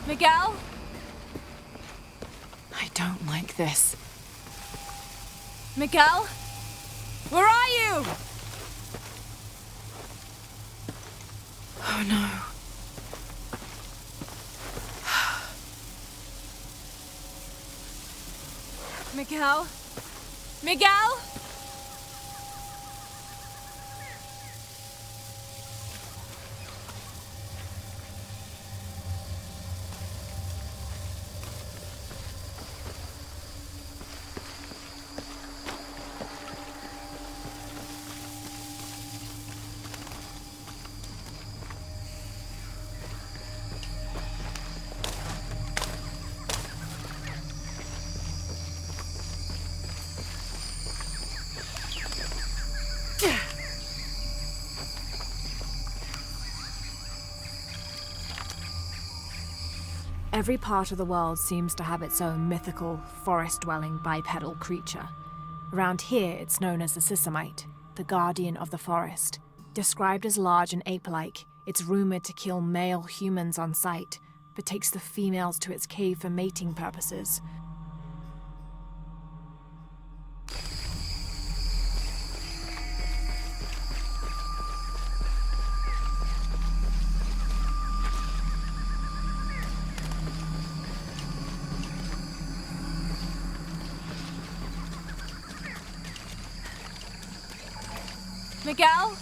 Miguel? I don't like this. Miguel? Where are you? Oh no. Miguel? Miguel? Every part of the world seems to have its own mythical, forest-dwelling bipedal creature. Around here, it's known as the Sisamite, the guardian of the forest. Described as large and ape-like, it's rumored to kill male humans on sight, but takes the females to its cave for mating purposes. Miguel?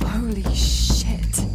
Holy shit.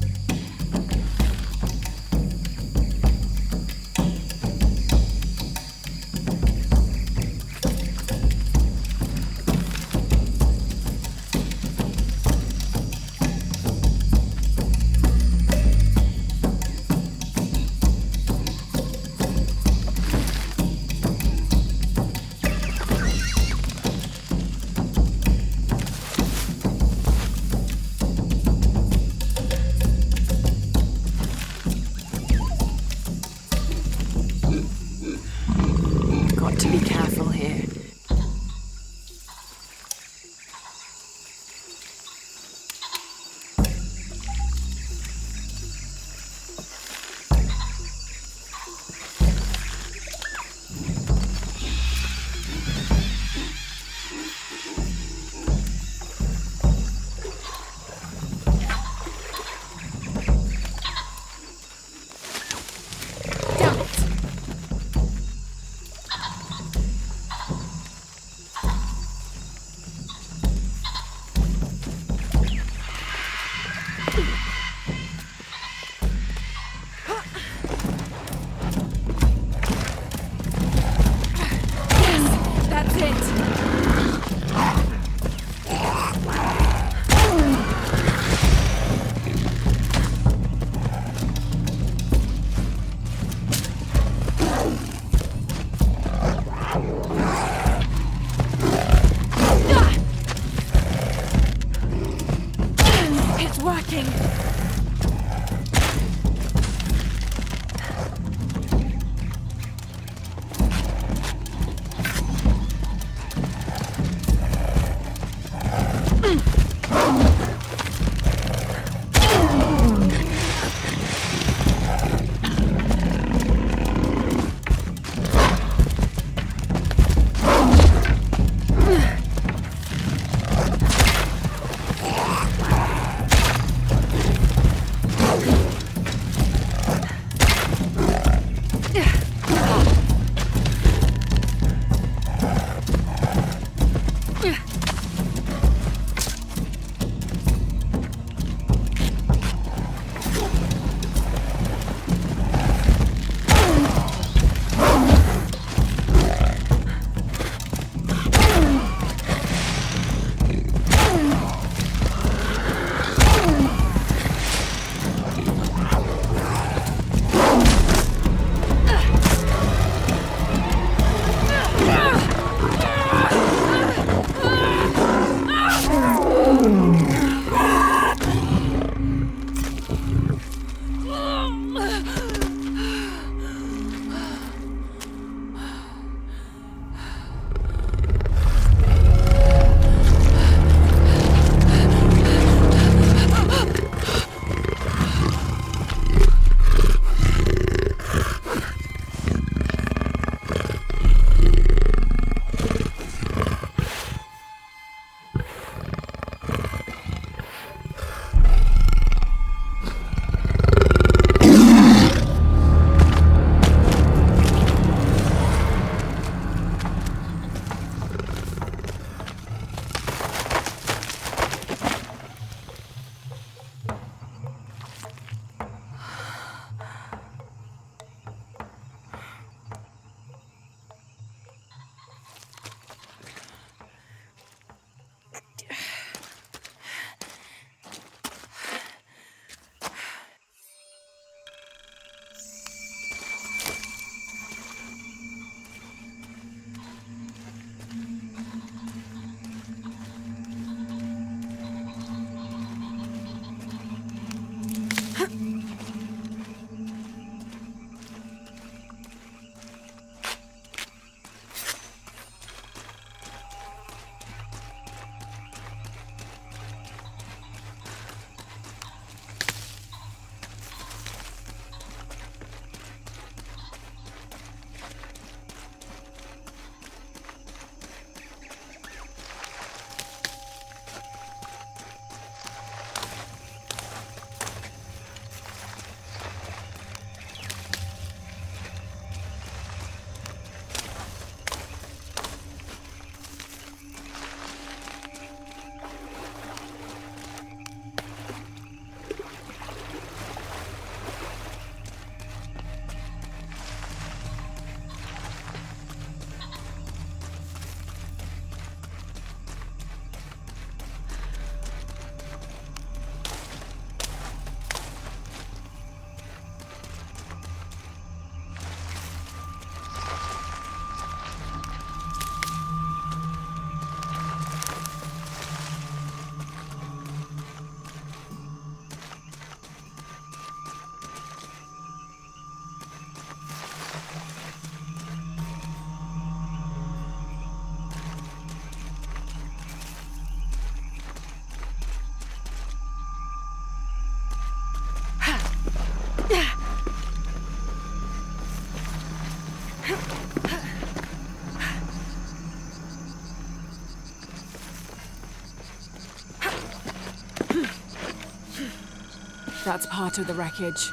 That's part of the wreckage.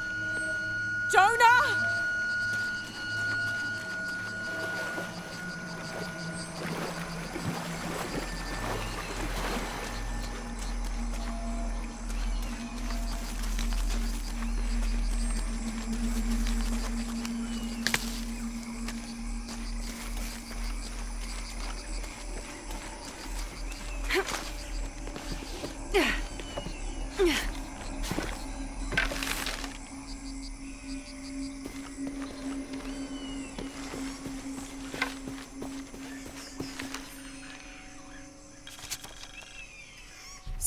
Jonah!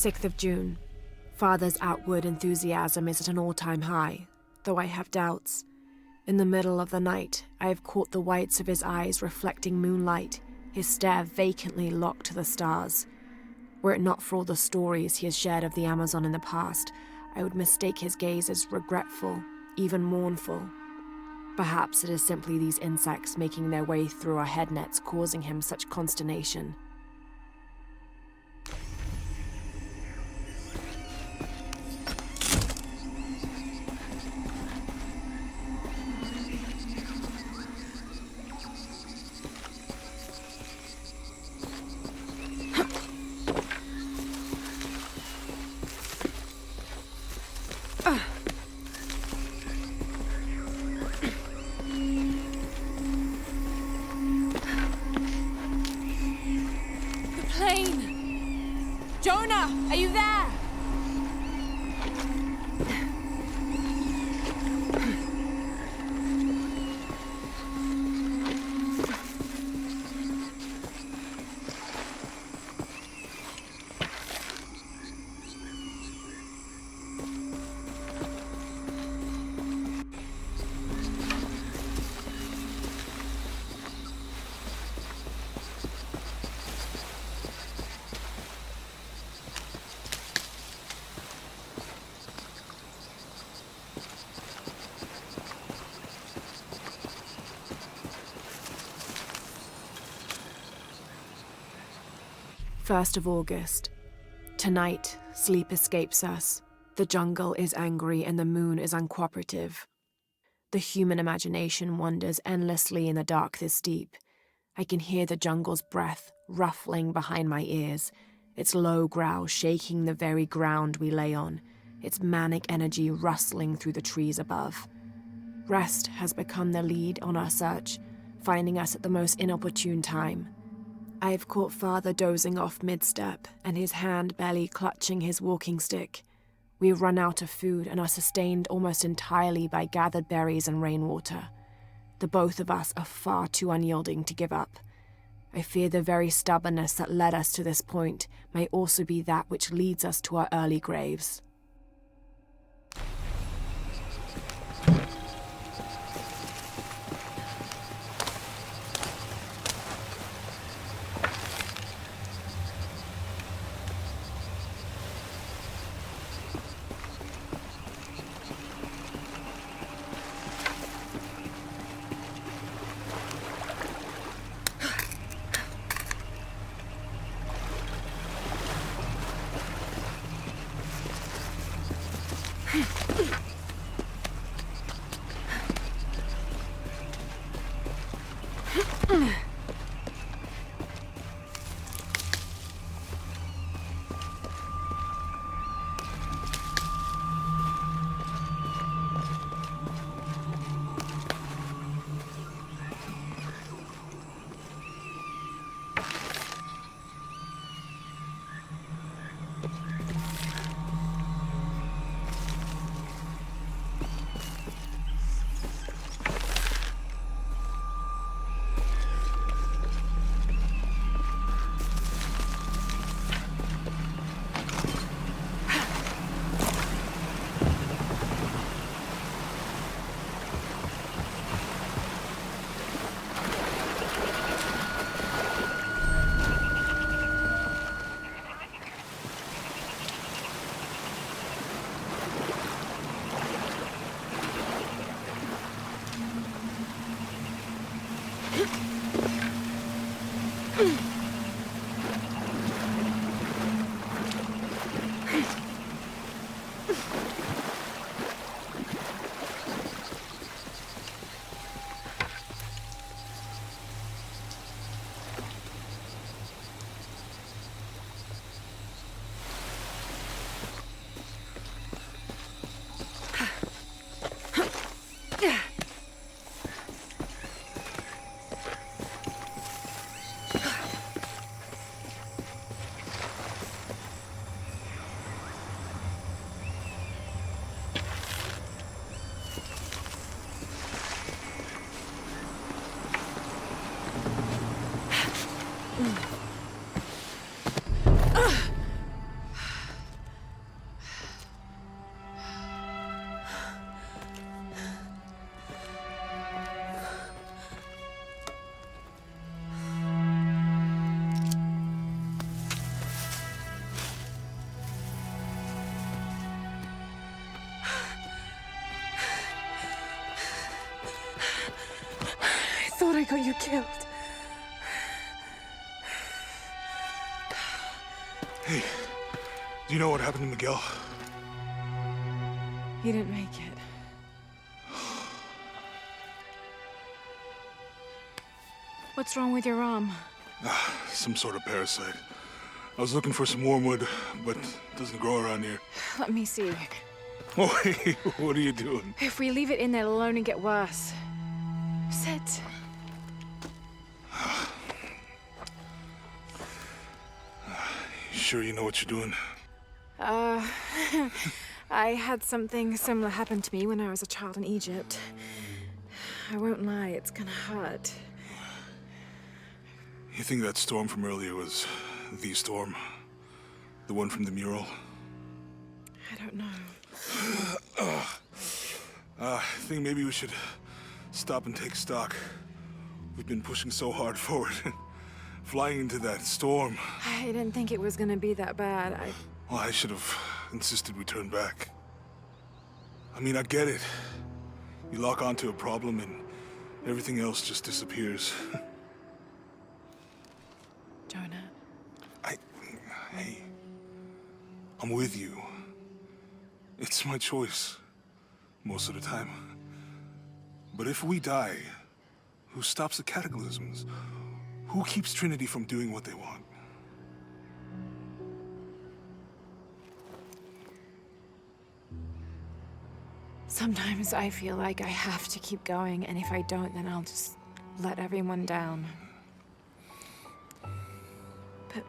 6th of June. Father's outward enthusiasm is at an all-time high, though I have doubts. In the middle of the night, I have caught the whites of his eyes reflecting moonlight, his stare vacantly locked to the stars. Were it not for all the stories he has shared of the Amazon in the past, I would mistake his gaze as regretful, even mournful. Perhaps it is simply these insects making their way through our head nets causing him such consternation. Jonah, are you there? First of August. Tonight, sleep escapes us. The jungle is angry and the moon is uncooperative. The human imagination wanders endlessly in the dark this deep. I can hear the jungle's breath ruffling behind my ears, its low growl shaking the very ground we lay on, its manic energy rustling through the trees above. Rest has become the lead on our search, finding us at the most inopportune time. I have caught Father dozing off mid-step and his hand barely clutching his walking stick. We run out of food and are sustained almost entirely by gathered berries and rainwater. The both of us are far too unyielding to give up. I fear the very stubbornness that led us to this point may also be that which leads us to our early graves. I thought I got you killed. Hey, do you know what happened to Miguel? He didn't make it. What's wrong with your arm? Some sort of parasite. I was looking for some wormwood, but it doesn't grow around here. Let me see. Oh, hey, what are you doing? If we leave it in there, it'll only get worse. Sit. You sure you know what you're doing? I had something similar happen to me when I was a child in Egypt. I won't lie, it's gonna hurt. You think that storm from earlier was the storm? The one from the mural? I don't know. I think maybe we should stop and take stock. We've been pushing so hard forward. Flying into that storm. I didn't think it was gonna be that bad. Well, I should have insisted we turn back. I mean, I get it. You lock onto a problem and everything else just disappears. Jonah. Hey, I'm with you. It's my choice, most of the time. But if we die, who stops the cataclysms? Who keeps Trinity from doing what they want? Sometimes I feel like I have to keep going, and if I don't, then I'll just let everyone down. But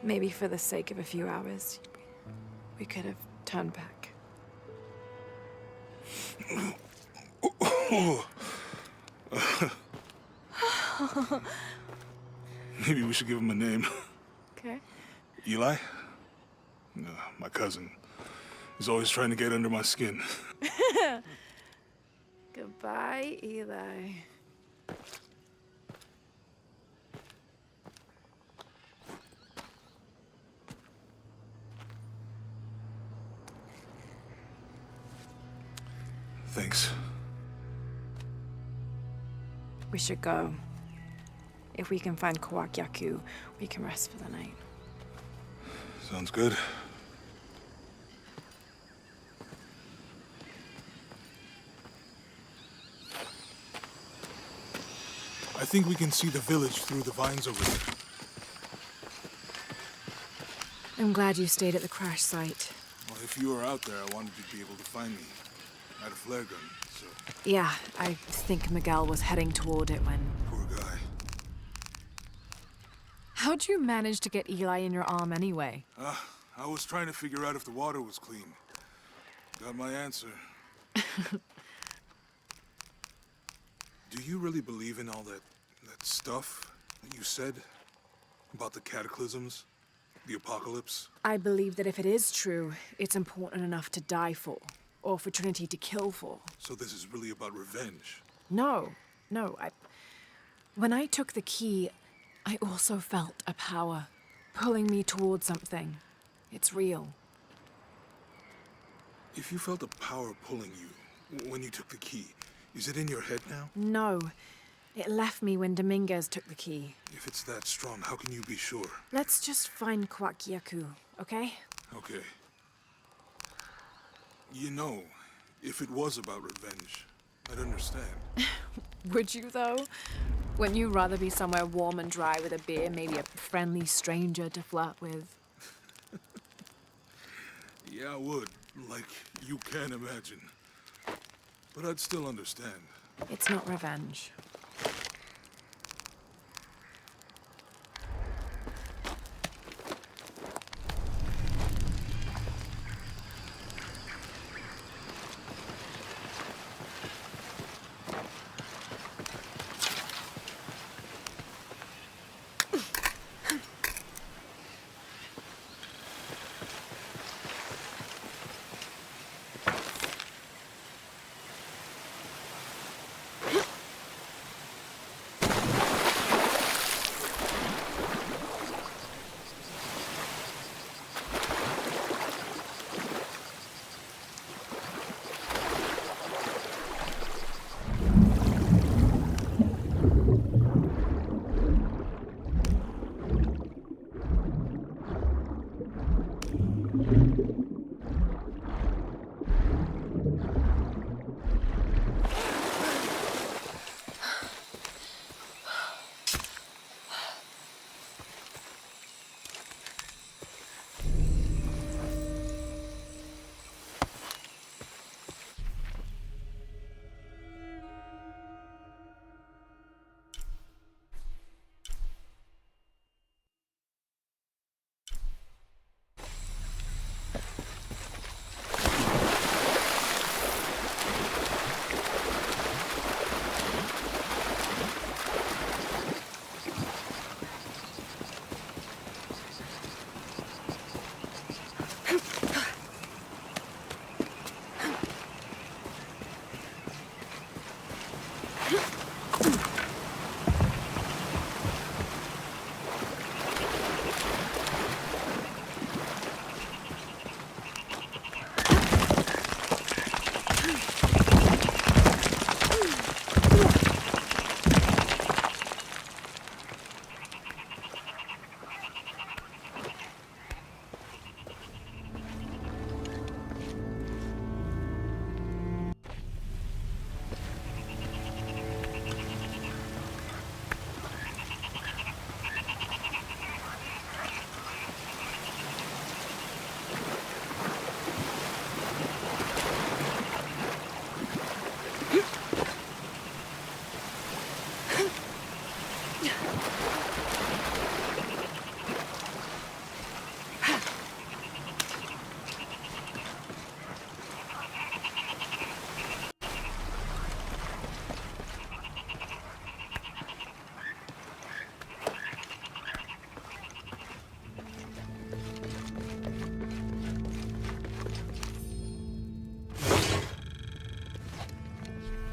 maybe for the sake of a few hours, we could have turned back. Maybe we should give him a name. Okay. Eli? No, my cousin. He's always trying to get under my skin. Goodbye, Eli. Thanks. We should go. If we can find Kawakyaku, we can rest for the night. Sounds good. I think we can see the village through the vines over there. I'm glad you stayed at the crash site. Well, if you were out there, I wanted you to be able to find me. I had a flare gun, so... Yeah, I think Miguel was heading toward it when... Poor guy. How'd you manage to get Eli in your arm anyway? I was trying to figure out if the water was clean. Got my answer. Do you really believe in all that stuff that you said? About the cataclysms? The apocalypse? I believe that if it is true, it's important enough to die for. Or for Trinity to kill for. So this is really about revenge? No. When I took the key, I also felt a power pulling me towards something. It's real. If you felt a power pulling you when you took the key, is it in your head now? No. It left me when Dominguez took the key. If it's that strong, how can you be sure? Let's just find Kawakyaku, okay? Okay. You know, if it was about revenge, I'd understand. Would you, though? Wouldn't you rather be somewhere warm and dry with a beer, maybe a friendly stranger to flirt with? Yeah, I would. Like, you can imagine. But I'd still understand. It's not revenge.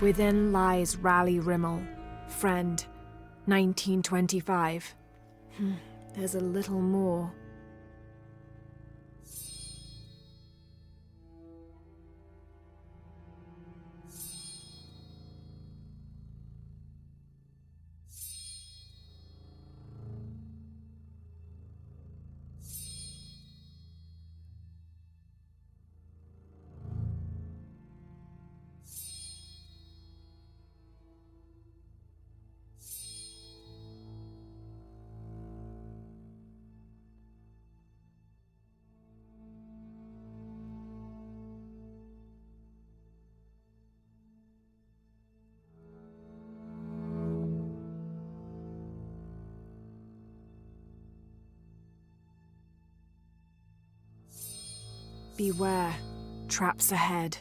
Within lies Raleigh Rimmel, friend, 1925. There's a little more. Beware, traps ahead.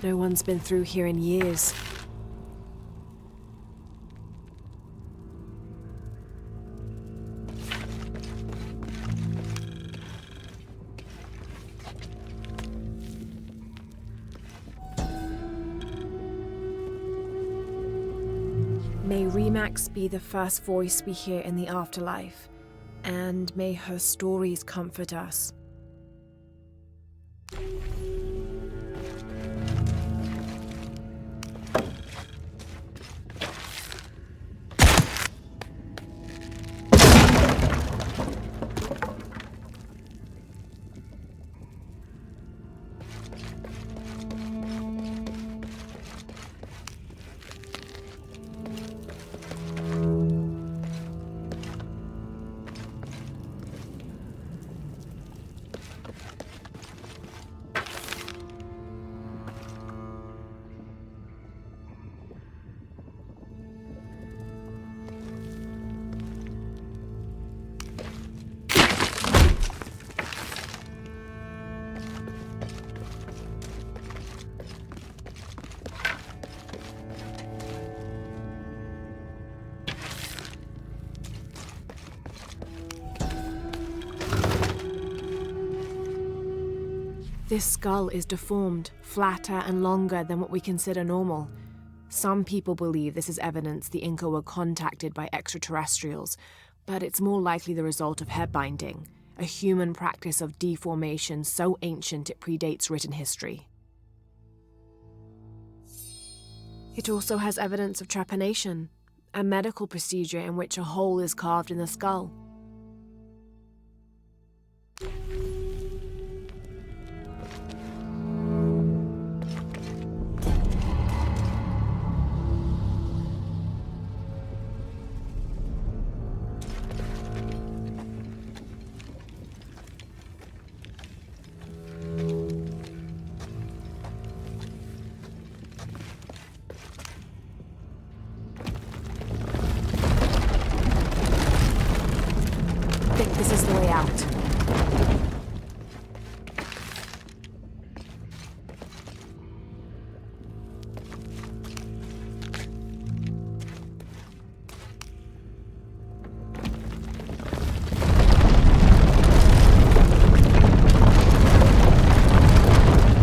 No one's been through here in years. May Remax be the first voice we hear in the afterlife, and may her stories comfort us. This skull is deformed, flatter and longer than what we consider normal. Some people believe this is evidence the Inca were contacted by extraterrestrials, but it's more likely the result of hair binding, a human practice of deformation so ancient it predates written history. It also has evidence of trepanation, a medical procedure in which a hole is carved in the skull. I think this is the way out.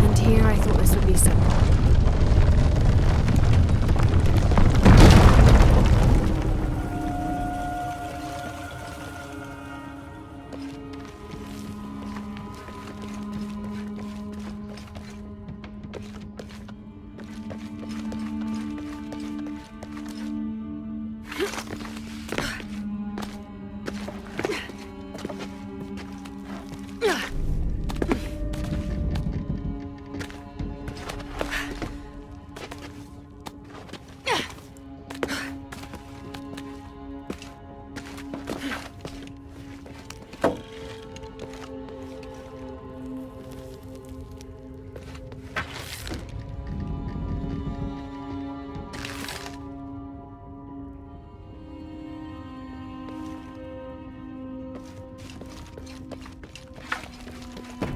And here I thought this would be simple.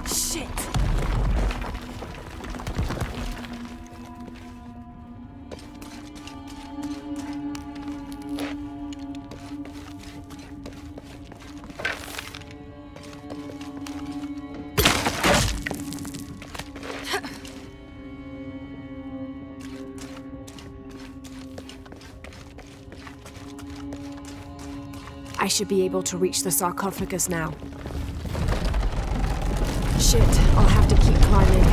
Shit! I should be able to reach the sarcophagus now. Shit, I'll have to keep climbing.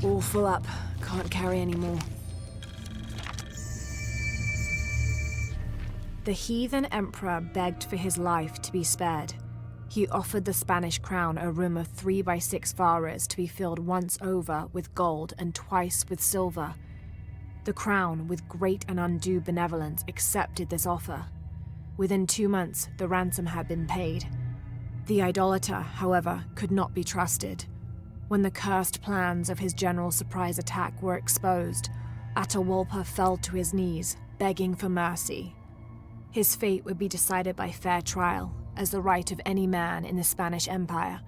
All full up. Can't carry any more. The heathen emperor begged for his life to be spared. He offered the Spanish crown a room of 3 by 6 varas to be filled once over with gold and twice with silver. The crown, with great and undue benevolence, accepted this offer. Within 2 months, the ransom had been paid. The idolater, however, could not be trusted. When the cursed plans of his general surprise attack were exposed, Atahualpa fell to his knees, begging for mercy. His fate would be decided by fair trial, as the right of any man in the Spanish Empire.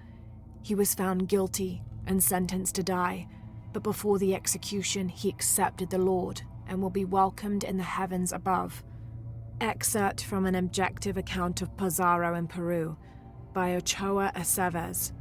He was found guilty and sentenced to die, but before the execution he accepted the Lord and will be welcomed in the heavens above. Excerpt from an objective account of Pizarro in Peru by Ochoa Aceves.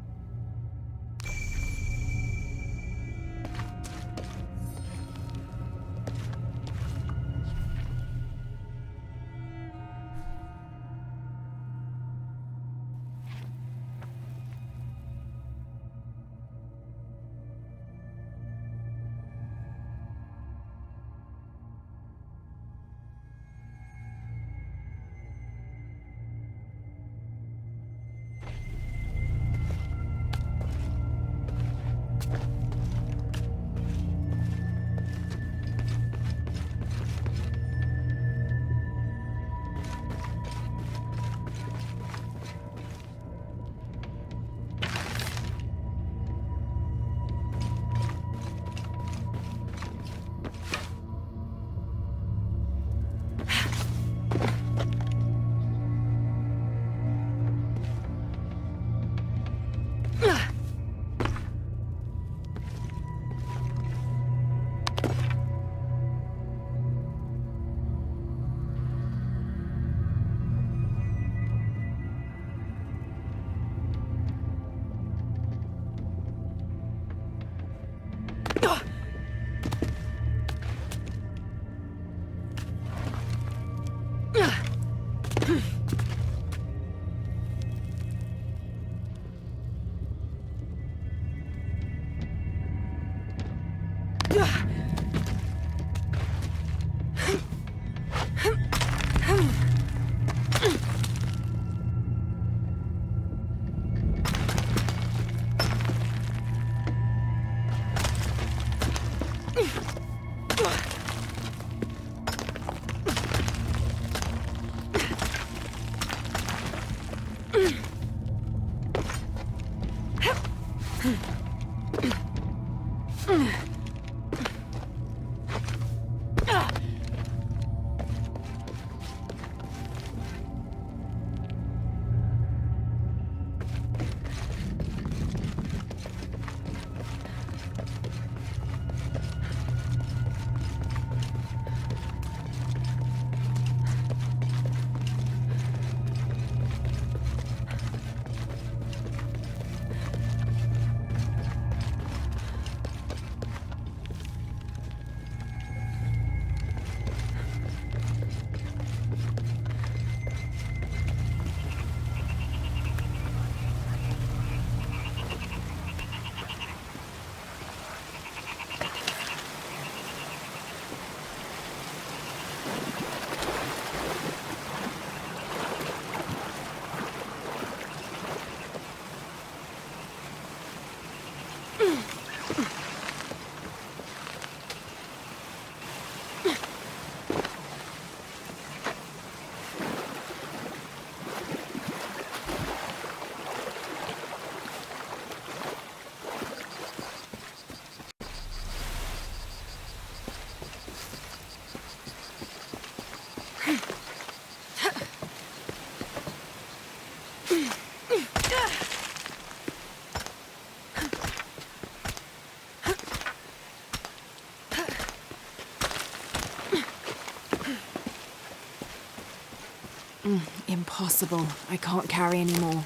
Impossible. I can't carry anymore.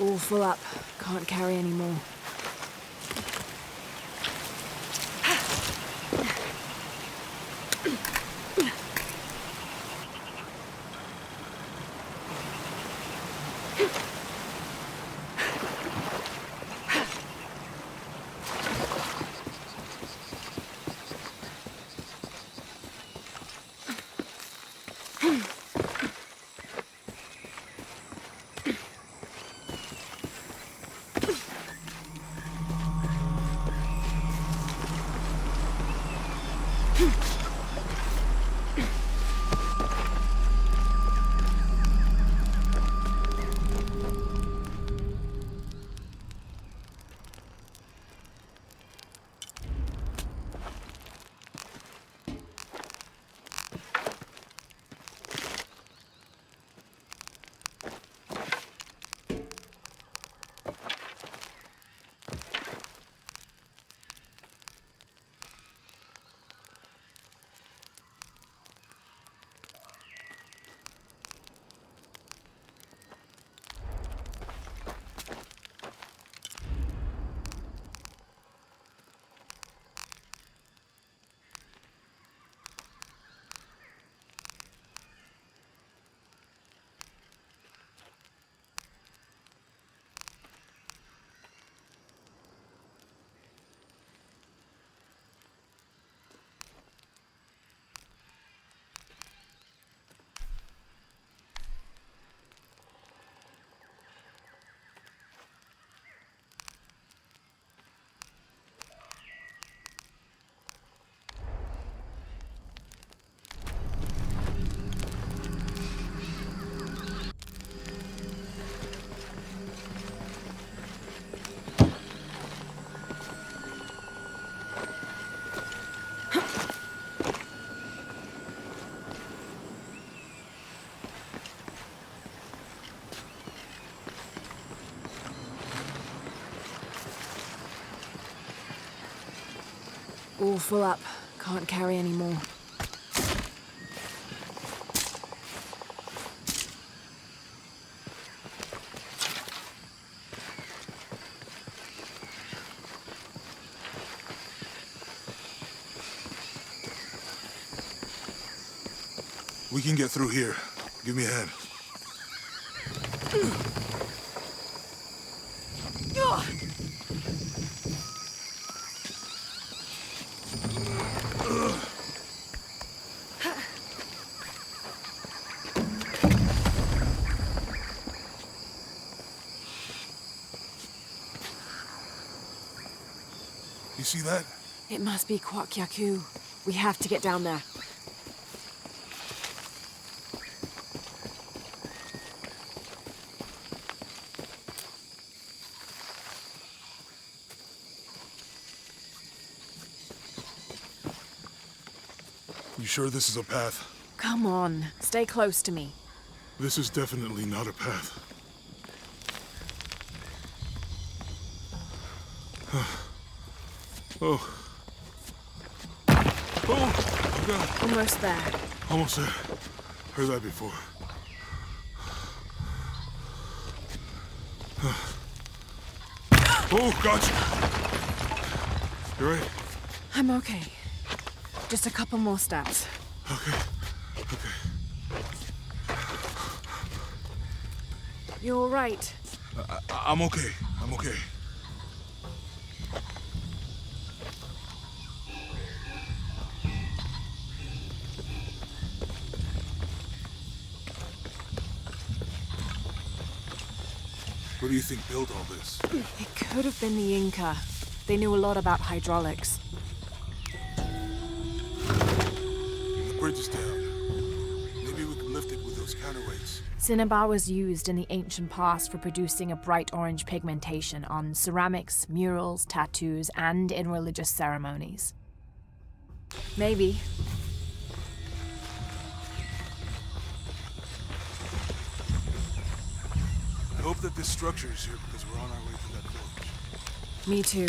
All full up. Can't carry anymore. all full up. Can't carry any more. We can get through here. Give me a hand. You see that? It must be Kwakyaku. We have to get down there. You sure this is a path? Come on, stay close to me. This is definitely not a path. Oh. Oh, God. Almost there. Almost there. Heard that before. Oh, gotcha. You right? I'm okay. Just a couple more steps. Okay. Okay. You're all right. I'm okay. I'm okay. What do you think built all this? It could have been the Inca. They knew a lot about hydraulics. The bridge is down. Maybe we can lift it with those counterweights. Cinnabar was used in the ancient past for producing a bright orange pigmentation on ceramics, murals, tattoos, and in religious ceremonies. Maybe. I hope that this structure is here because we're on our way to that village. Me too.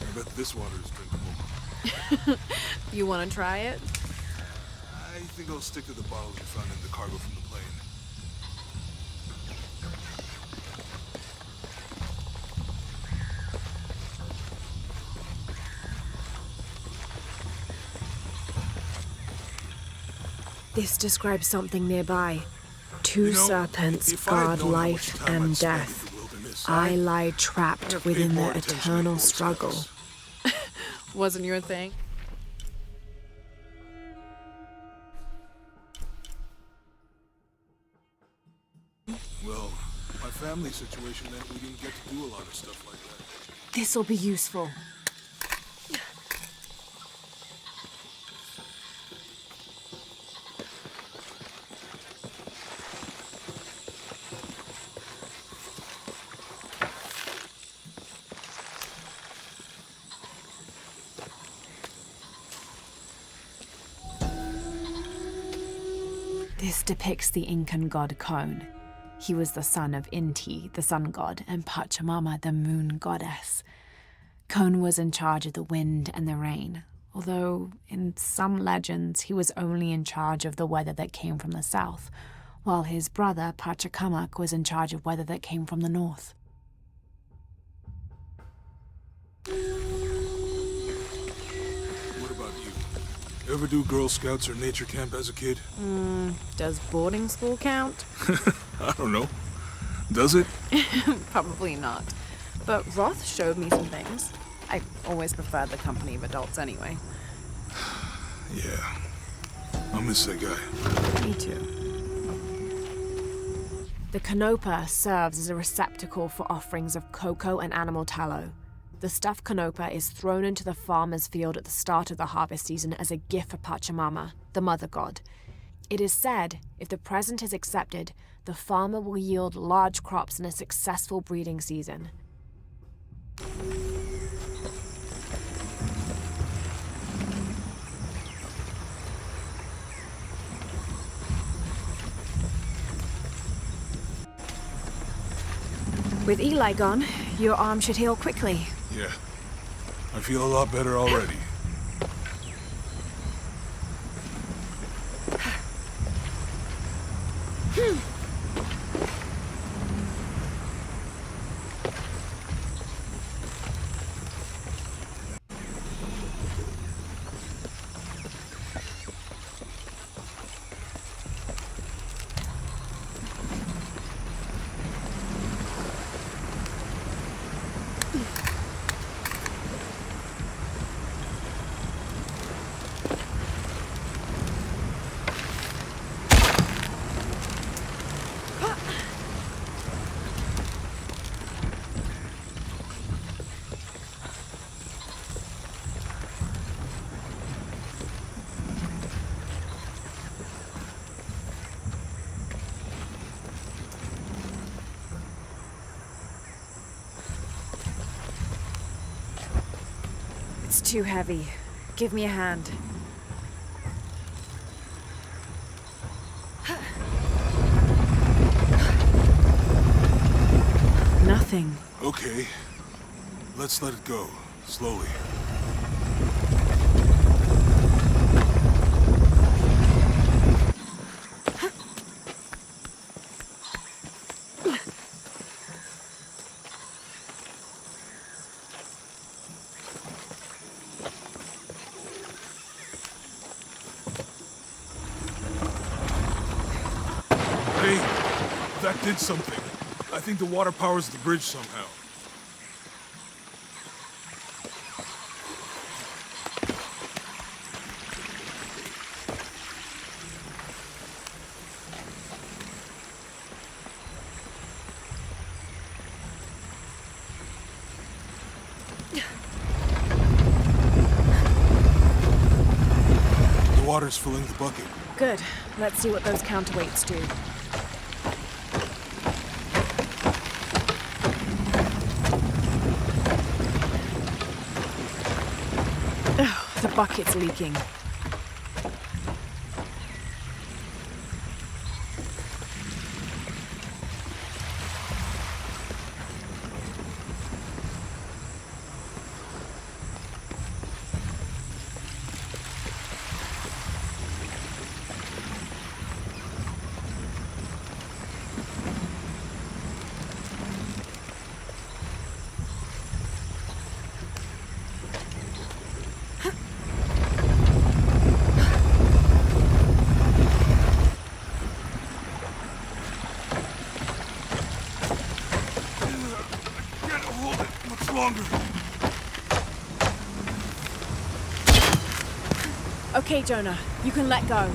I bet this water is drinkable. You want to try it? I think I'll stick to the bottles we found in the cargo from the plane. This describes something nearby. Two You know, serpents if I had guard known how much life time I'd and spent death. in the wilderness, I I'd lie trapped have within paid the more attention to eternal Boy struggle. Scouts. Wasn't your thing? Well, my family situation meant we didn't get to do a lot of stuff like that. This'll be useful. This depicts the Incan god Kon. He was the son of Inti, the sun god, and Pachamama, the moon goddess. Kon was in charge of the wind and the rain, although in some legends he was only in charge of the weather that came from the south, while his brother Pachacamac was in charge of weather that came from the north. What about you? Ever do Girl Scouts or nature camp as a kid? Does boarding school count? I don't know. Does it? Probably not. But Roth showed me some things. I always preferred the company of adults anyway. Yeah. I'll miss that guy. Me too. The canopa serves as a receptacle for offerings of cocoa and animal tallow. The stuffed canopa is thrown into the farmer's field at the start of the harvest season as a gift for Pachamama, the mother god. It is said, if the present is accepted, the farmer will yield large crops in a successful breeding season. With Eli gone, your arm should heal quickly. Yeah. I feel a lot better already. It's too heavy. Give me a hand. Nothing. Okay. Let's let it go. Slowly. Hey, that did something. I think the water powers the bridge somehow. The water's filling the bucket. Good. Let's see what those counterweights do. Ugh, the bucket's leaking. Longer. Okay, Jonah, you can let go.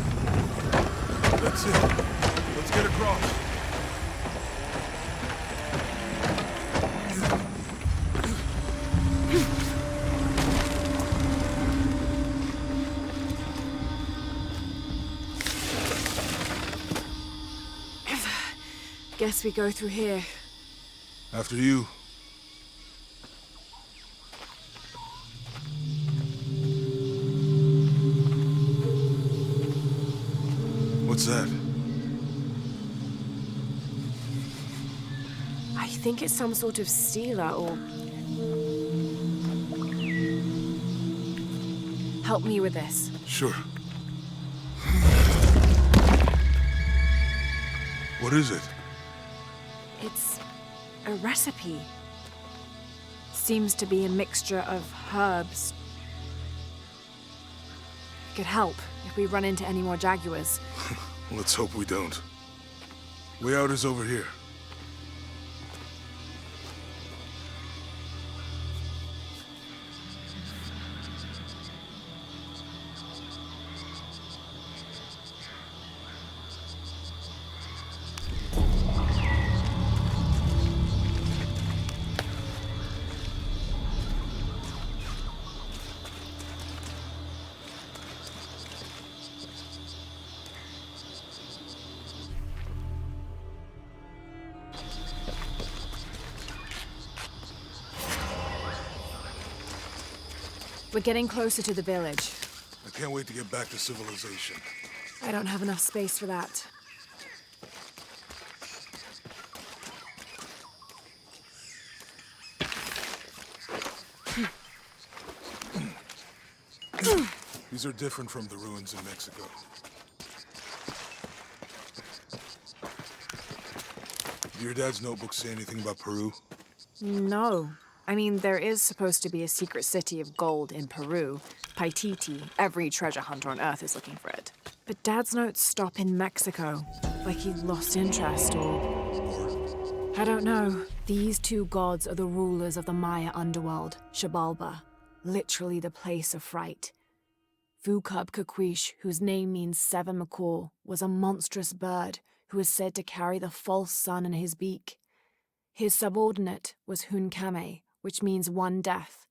That's it. Let's get across. Guess we go through here. After you. What's that? I think it's some sort of sealer or... Help me with this. Sure. What is it? It's a recipe. Seems to be a mixture of herbs. It could help if we run into any more jaguars. Let's hope we don't. Way out is over here. We're getting closer to the village. I can't wait to get back to civilization. I don't have enough space for that. These are different from the ruins in Mexico. Do your dad's notebook say anything about Peru? No. I mean, there is supposed to be a secret city of gold in Peru. Paititi. Every treasure hunter on Earth is looking for it. But Dad's notes stop in Mexico. Like he lost interest or... I don't know. These two gods are the rulers of the Maya underworld, Xibalba. Literally the place of fright. Vucubquisq, whose name means seven macaw, was a monstrous bird who is said to carry the false sun in his beak. His subordinate was Hunkame, which means one death.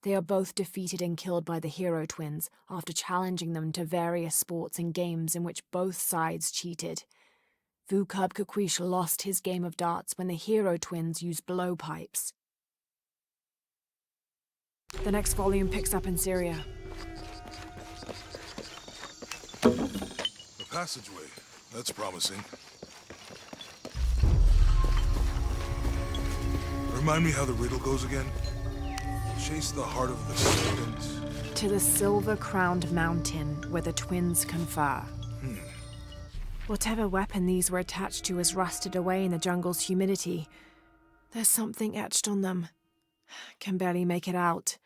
They are both defeated and killed by the hero twins after challenging them to various sports and games in which both sides cheated. Vucubquisq lost his game of darts when the hero twins used blowpipes. The next volume picks up in Syria. A passageway. That's promising. Remind me how the riddle goes again? Chase the heart of the serpent. To the silver-crowned mountain where the twins confer. Whatever weapon these were attached to has rusted away in the jungle's humidity. There's something etched on them. Can barely make it out.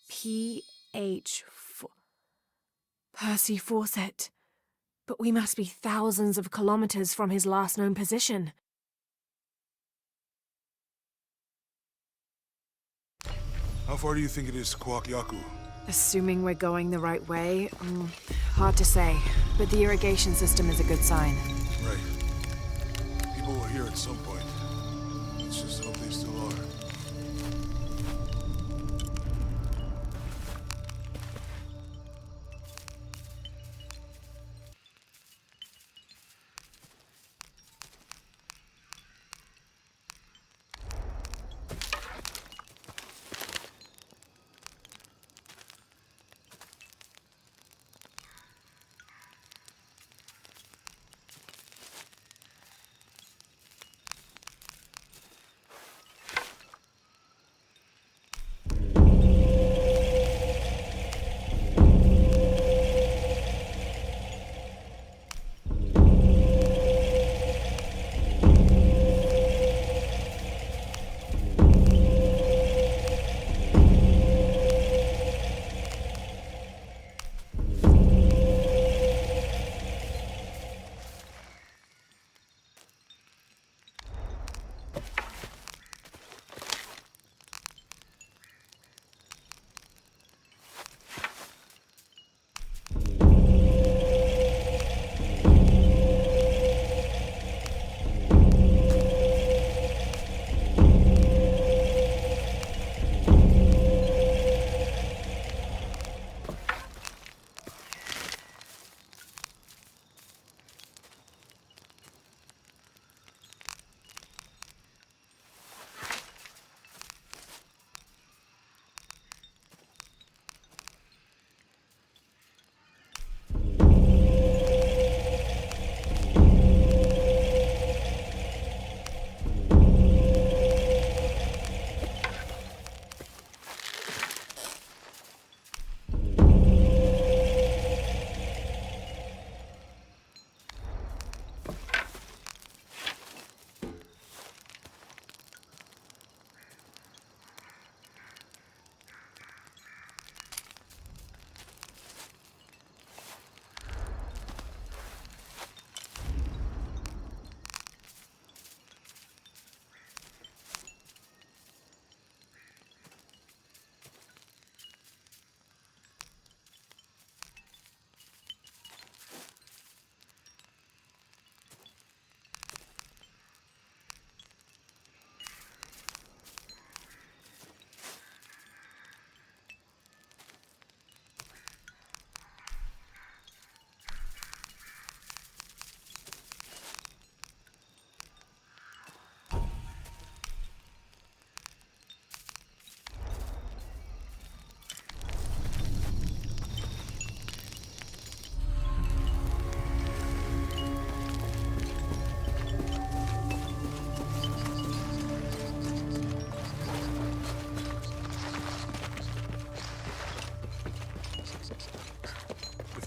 P.H. Percy Fawcett. But we must be thousands of kilometers from his last known position. How far do you think it is to Kwakyaku? Assuming we're going the right way, hard to say. But the irrigation system is a good sign. Right. People were here at some point. Let's just hope they still are.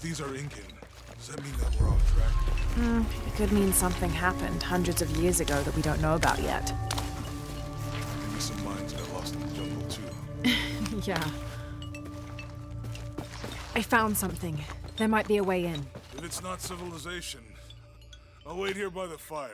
If these are Incan, does that mean that we're on track? It could mean something happened hundreds of years ago that we don't know about yet. Maybe some mines got lost in the jungle, too. Yeah. I found something. There might be a way in. If it's not civilization, I'll wait here by the fire.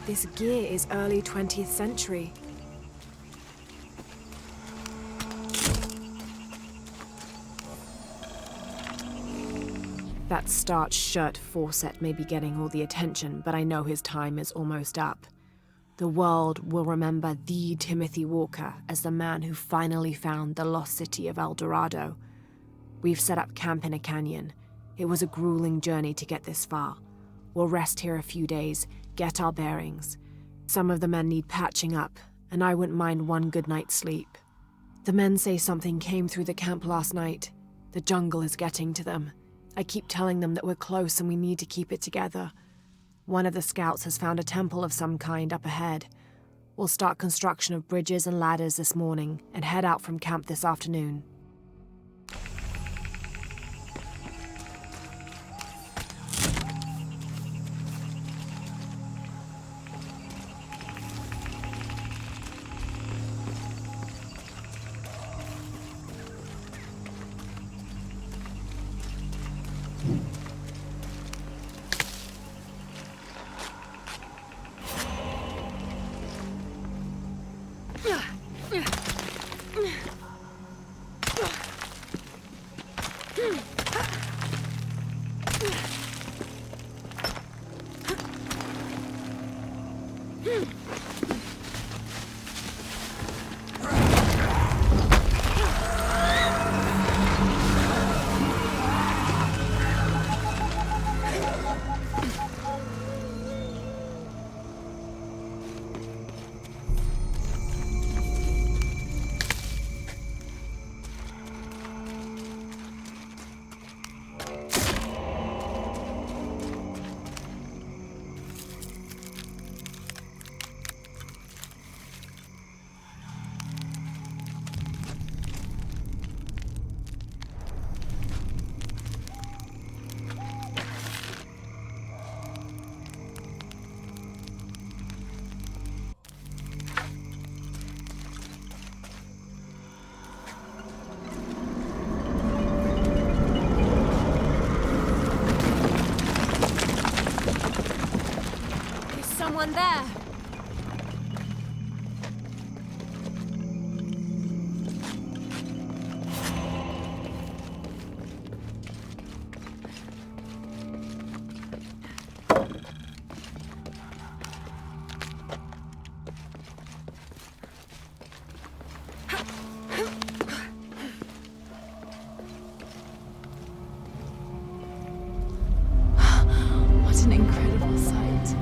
This gear is early 20th century. That starched shirt Fawcett may be getting all the attention, but I know his time is almost up. The world will remember the Timothy Walker as the man who finally found the lost city of El Dorado. We've set up camp in a canyon. It was a grueling journey to get this far. We'll rest here a few days, get our bearings. Some of the men need patching up, and I wouldn't mind one good night's sleep. The men say something came through the camp last night. The jungle is getting to them. I keep telling them that we're close and we need to keep it together. One of the scouts has found a temple of some kind up ahead. We'll start construction of bridges and ladders this morning and head out from camp this afternoon. someone there. What an incredible sight.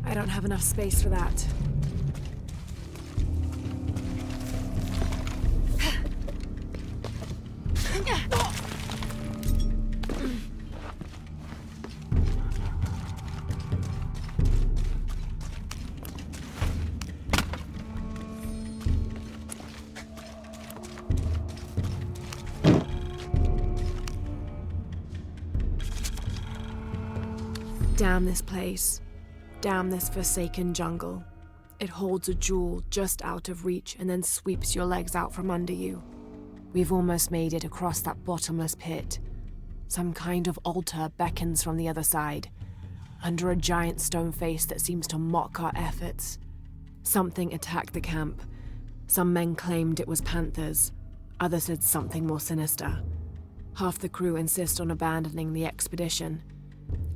I don't have enough space for that. Damn this place. Damn this forsaken jungle. It holds a jewel just out of reach and then sweeps your legs out from under you. We've almost made it across that bottomless pit. Some kind of altar beckons from the other side, under a giant stone face that seems to mock our efforts. Something attacked the camp. Some men claimed it was panthers. Others said something more sinister. Half the crew insist on abandoning the expedition.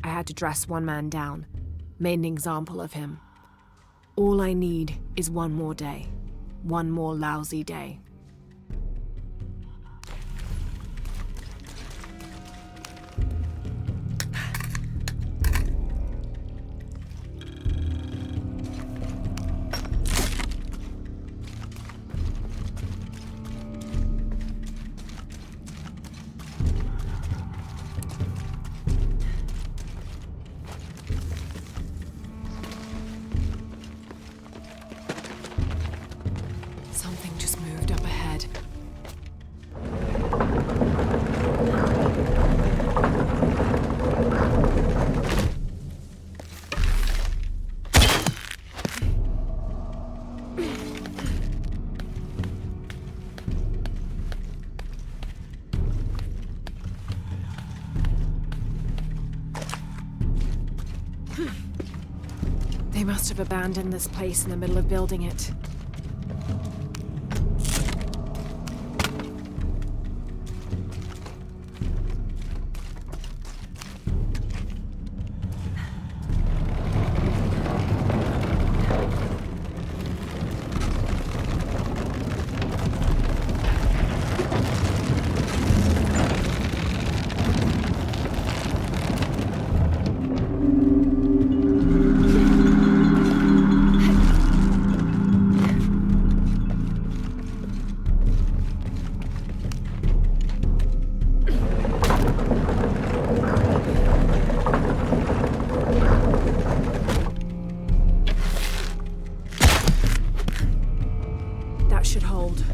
I had to dress one man down, made an example of him. All I need is one more day. One more lousy day. Something just moved up ahead. They must have abandoned this place in the middle of building it. That should hold.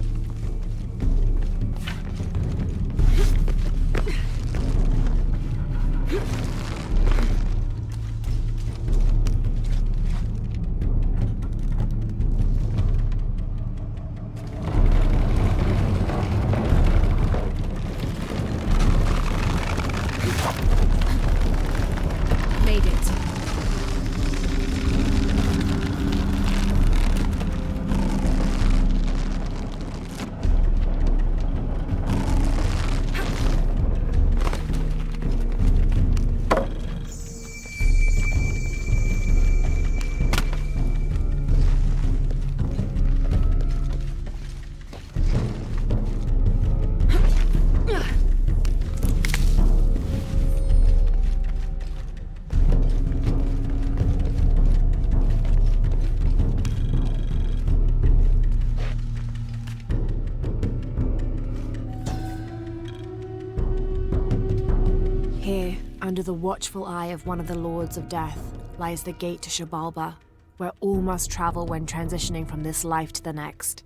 Made it. Under the watchful eye of one of the Lords of Death lies the gate to Shabalba, where all must travel when transitioning from this life to the next.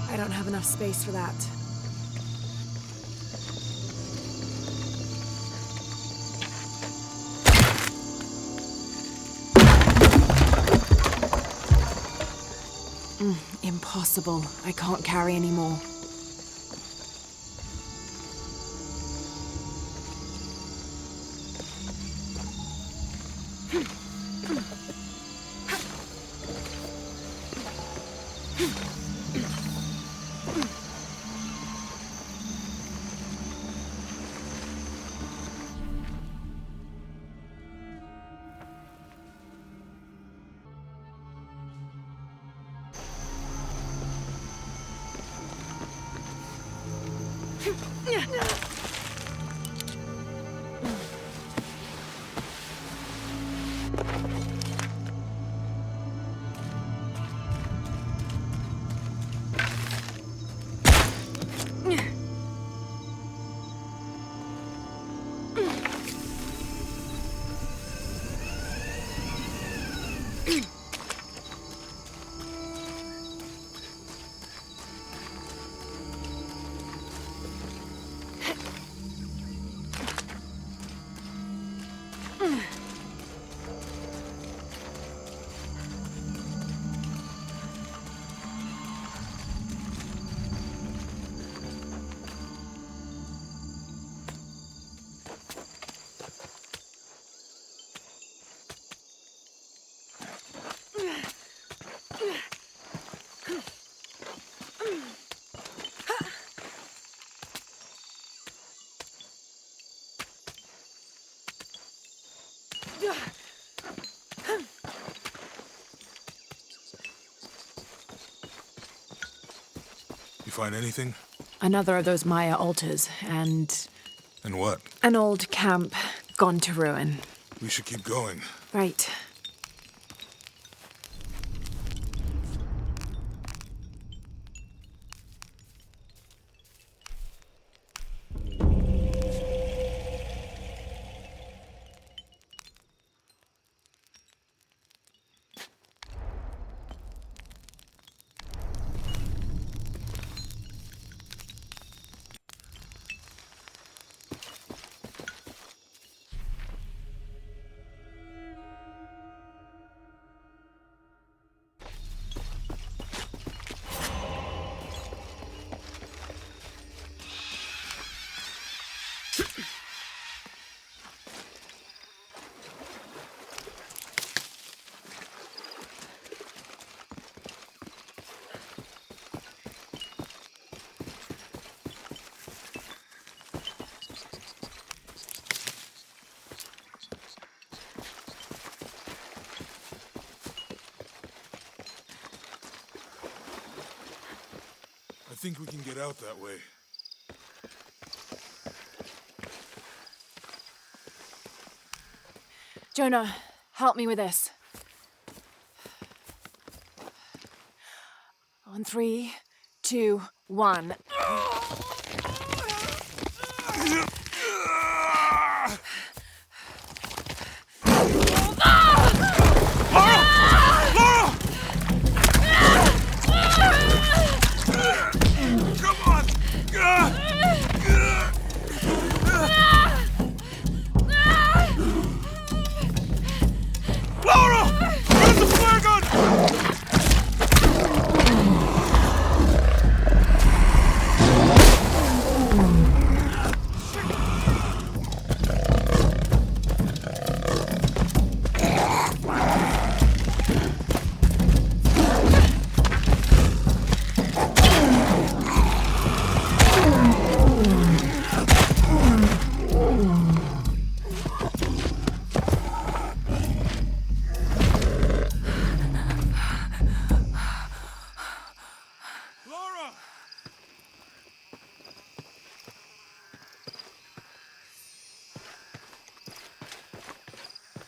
I don't have enough space for that. Impossible. I can't carry any more. You find anything? Another of those Maya altars, and And what? an old camp gone to ruin. We should keep going. Right. I think we can get out that way. Jonah, help me with this. On 3, 2, 1.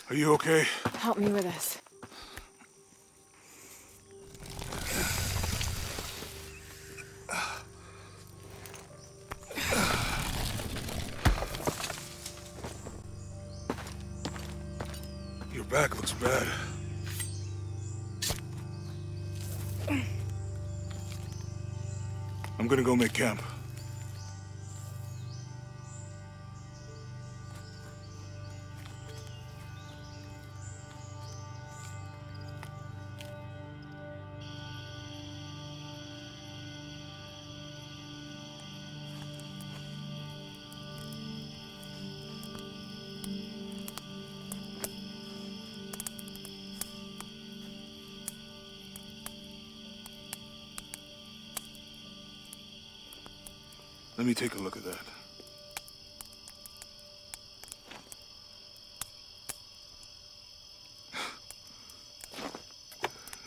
Are you okay? Help me with this. Your back looks bad. I'm gonna go make camp. Let me take a look at that.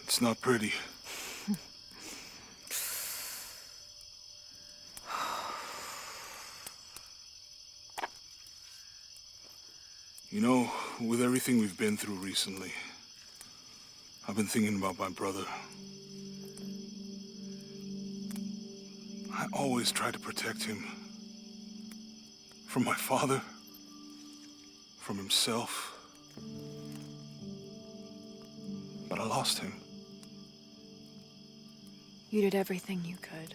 It's not pretty. You know, with everything we've been through recently, I've been thinking about my brother. I always tried to protect him. From my father. From himself. But I lost him. You did everything you could.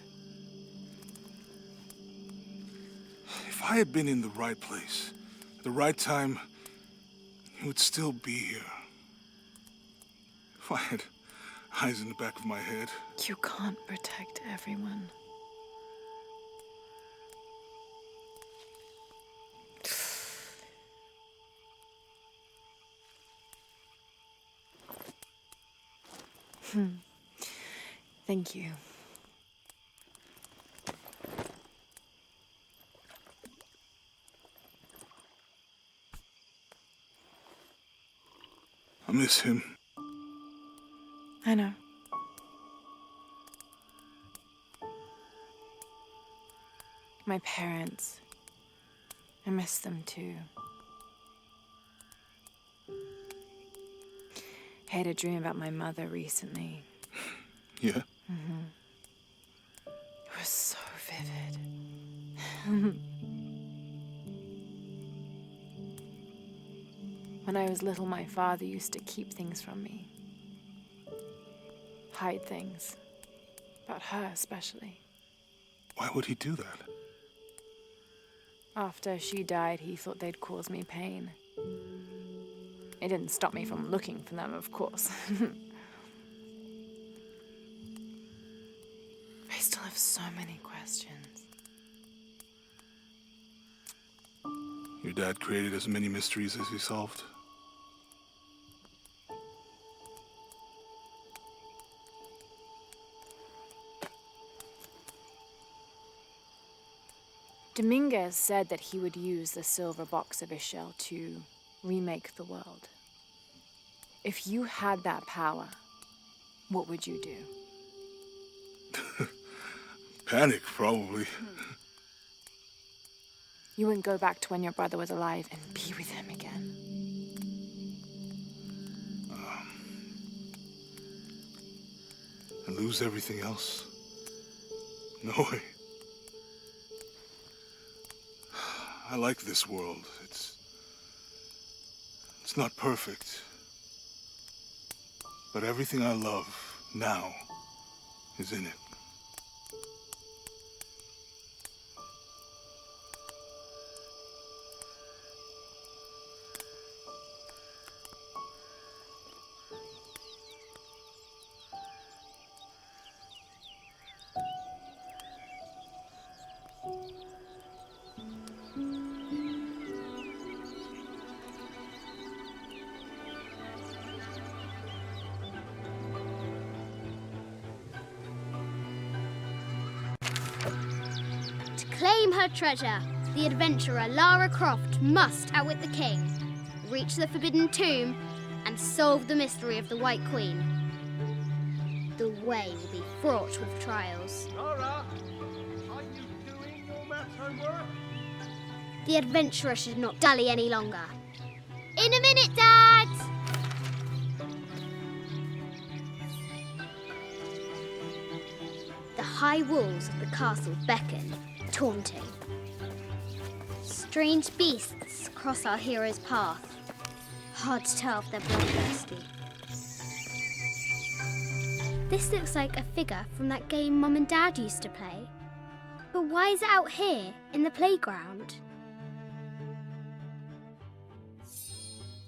If I had been in the right place, at the right time, he would still be here. If I had eyes in the back of my head. You can't protect everyone. Thank you. I miss him. I know. My parents. I miss them too. I had a dream about my mother recently. Yeah? It was so vivid. When I was little, my father used to keep things from me. Hide things. About her, especially. Why would he do that? After she died, he thought they'd cause me pain. It didn't stop me from looking for them, of course. I still have so many questions. Your dad created as many mysteries as he solved. Dominguez said that he would use the silver box of his shell to remake the world. If you had that power, what would you do? Panic, probably. You wouldn't go back to when your brother was alive and be with him again. And lose everything else? No way. I like this world. It's not perfect. But everything I love now is in it. To claim her treasure, the adventurer Lara Croft must outwit the king, reach the forbidden tomb, and solve the mystery of the White Queen. The way will be fraught with trials. Lara, are you doing your maths homework? The adventurer should not dally any longer. In a minute, Dad! The high walls of the castle beckon, taunting. Strange beasts cross our hero's path. Hard to tell if they're bloodthirsty. This looks like a figure from that game Mum and Dad used to play. But why is it out here, in the playground?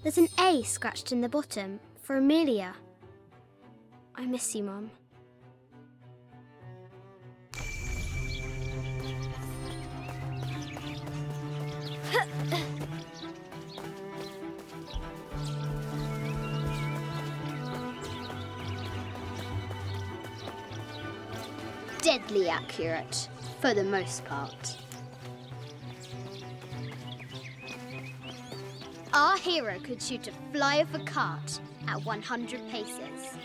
There's an A scratched in the bottom for Amelia. I miss you, Mum. Deadly accurate, for the most part. Our hero could shoot a fly of a cart at 100 paces.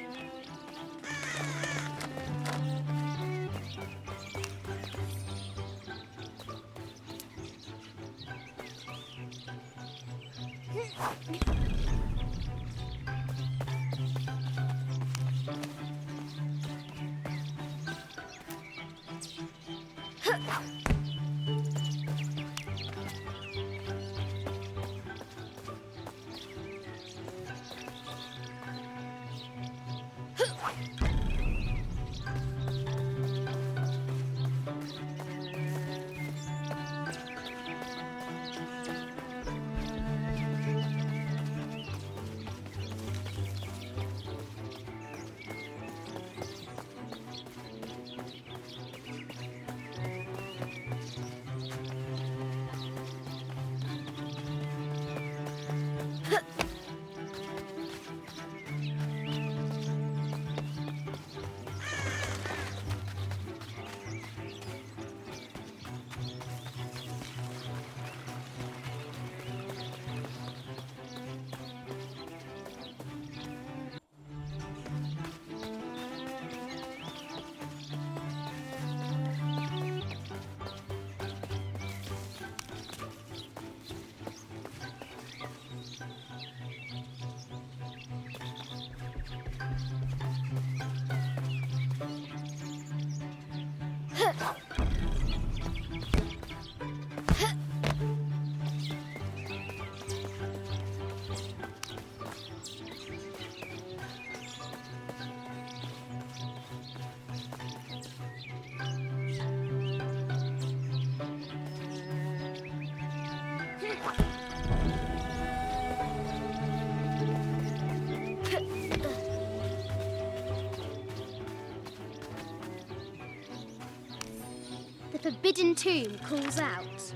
The forbidden tomb calls out.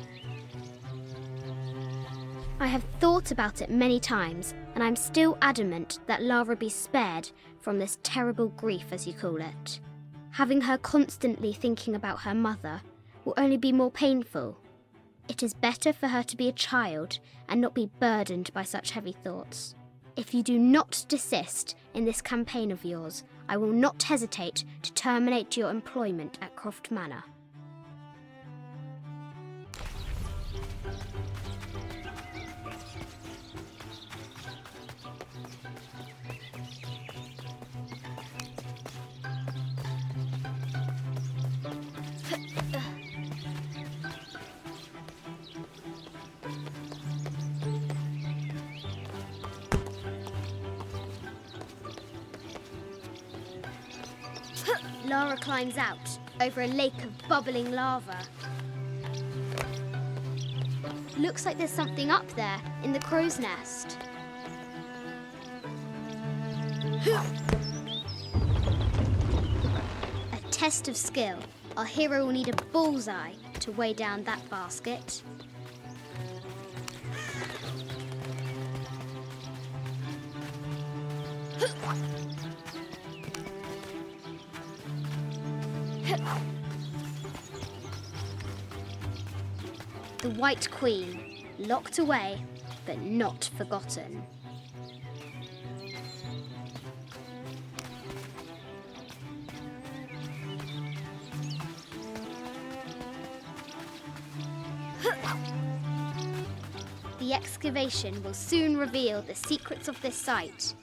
I have thought about it many times, and I'm still adamant that Lara be spared from this terrible grief, as you call it. Having her constantly thinking about her mother will only be more painful. It is better for her to be a child and not be burdened by such heavy thoughts. If you do not desist in this campaign of yours, I will not hesitate to terminate your employment at Croft Manor. Lara climbs out over a lake of bubbling lava. Looks like there's something up there in the crow's nest. A test of skill. Our hero will need a bullseye to weigh down that basket. The White Queen, locked away, but not forgotten. The excavation will soon reveal the secrets of this site.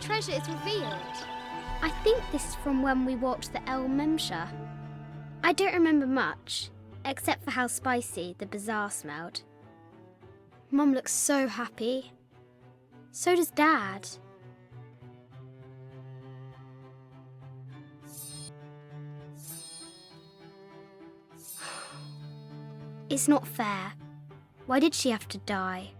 Treasure is revealed. I think this is from when we walked the El Memsha. I don't remember much, except for how spicy the bazaar smelled. Mum looks so happy. So does Dad. It's not fair. Why did she have to die?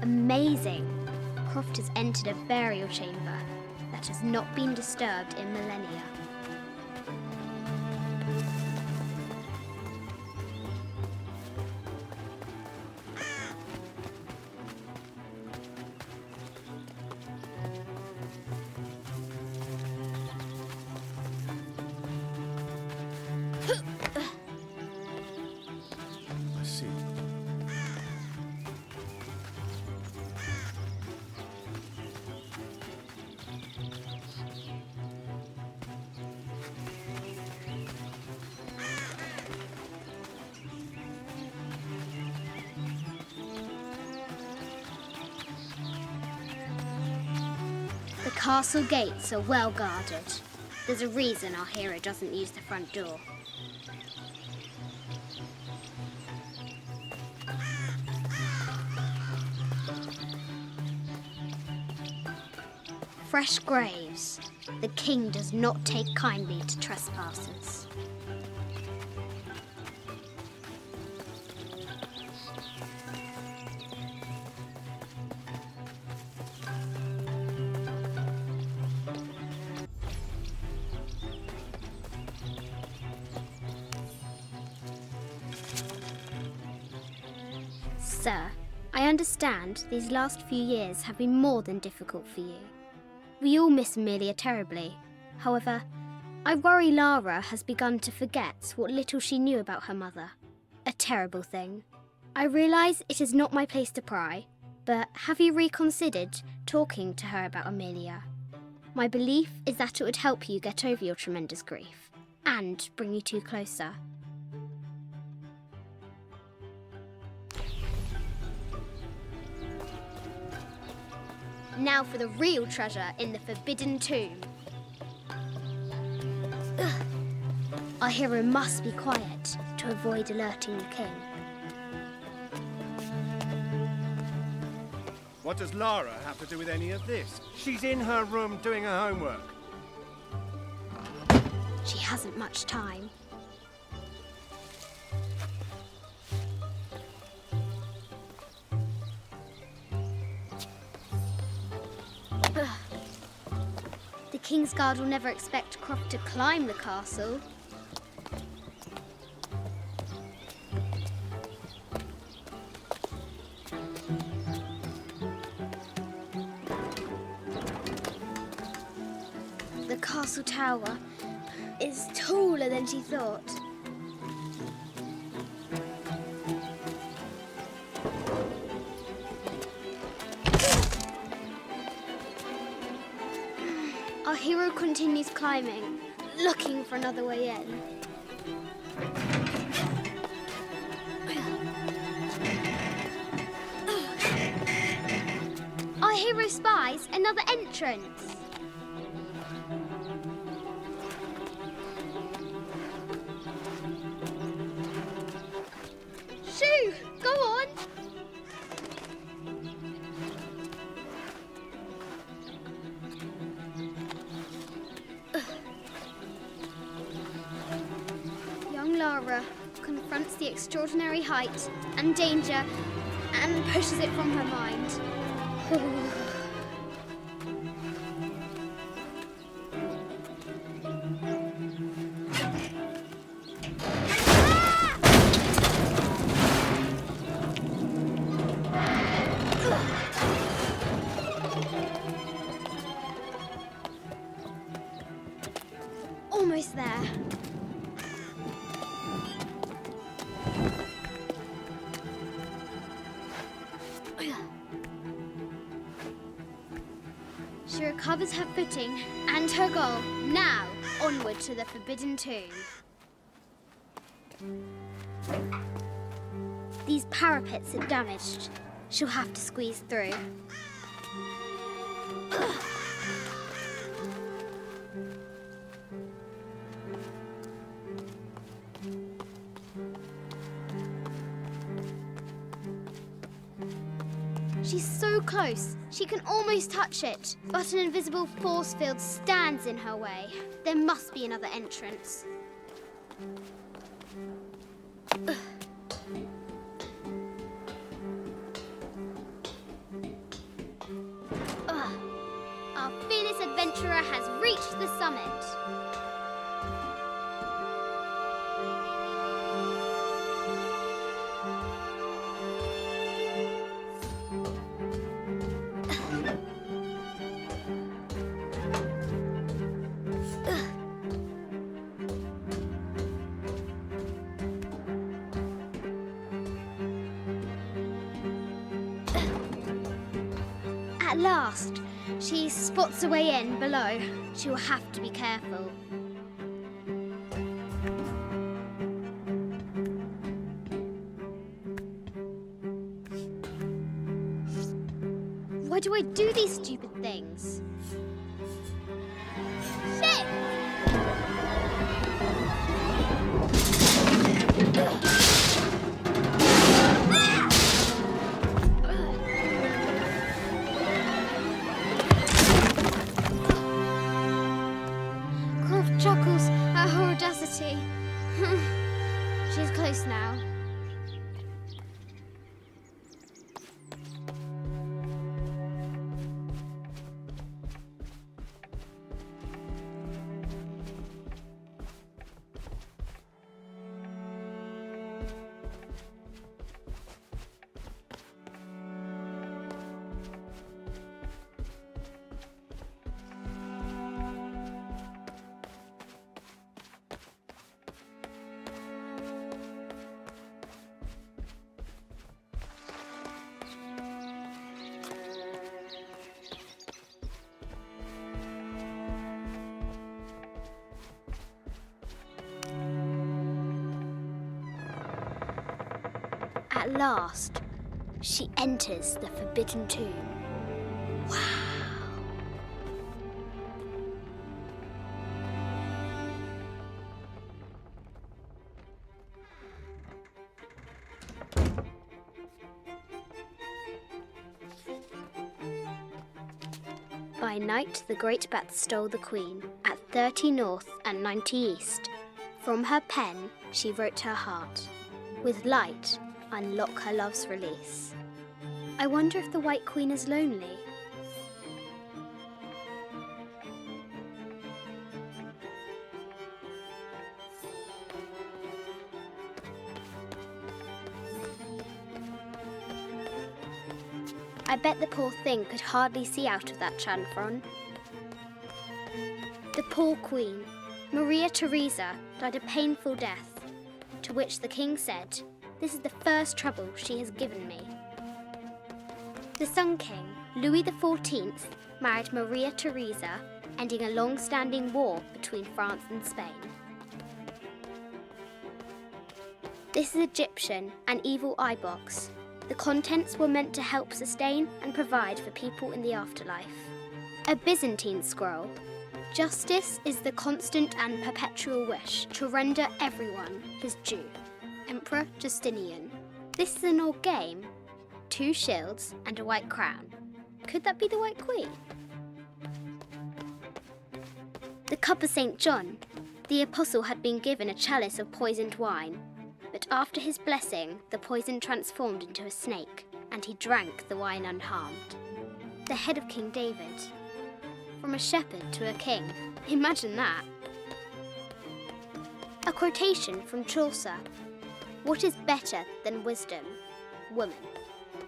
Amazing! Croft has entered a burial chamber that has not been disturbed in millennia. I see. The castle gates are well guarded. There's a reason our hero doesn't use the front door. Fresh graves. The king does not take kindly to trespassers. Sir, I understand these last few years have been more than difficult for you. We all miss Amelia terribly. However, I worry Lara has begun to forget what little she knew about her mother. A terrible thing. I realise it is not my place to pry, but have you reconsidered talking to her about Amelia? My belief is that it would help you get over your tremendous grief and bring you two closer. Now for the real treasure in the Forbidden Tomb. Ugh. Our hero must be quiet to avoid alerting the king. What does Lara have to do with any of this? She's in her room doing her homework. She hasn't much time. Kingsguard will never expect Croft to climb the castle. The castle tower is taller than she thought. Our hero continues climbing, looking for another way in. Our hero spies another entrance. Shoo! Go on! Young Lara confronts the extraordinary height and danger and pushes it from her mind. Almost there. She recovers her footing and her goal. Now, onward to the Forbidden Tomb. These parapets are damaged. She'll have to squeeze through. She's so close, she can almost touch it, but an invisible force field stands in her way. There must be another entrance. Our fearless adventurer has reached the summit. At last, she spots a way in below. She will have to be careful. Why do I do these stupid things? Shit! Croft chuckles at her audacity. She's close now. At last, she enters the Forbidden Tomb. Wow! By night, the great bat stole the queen at 30 north and 90 east. From her pen, she wrote her heart. With light, unlock her love's release. I wonder if the White Queen is lonely. I bet the poor thing could hardly see out of that chanfron. The poor queen, Maria Theresa, died a painful death, to which the king said, "This is the first trouble she has given me." The Sun King, Louis XIV, married Maria Theresa, ending a long-standing war between France and Spain. This is Egyptian, an evil eye box. The contents were meant to help sustain and provide for people in the afterlife. A Byzantine scroll. Justice is the constant and perpetual wish to render everyone his due. Emperor Justinian. This is an old game. 2 shields and a white crown. Could that be the White Queen? The Cup of St. John. The apostle had been given a chalice of poisoned wine, but after his blessing, the poison transformed into a snake, and he drank the wine unharmed. The head of King David. From a shepherd to a king. Imagine that. A quotation from Chaucer. What is better than wisdom? Woman.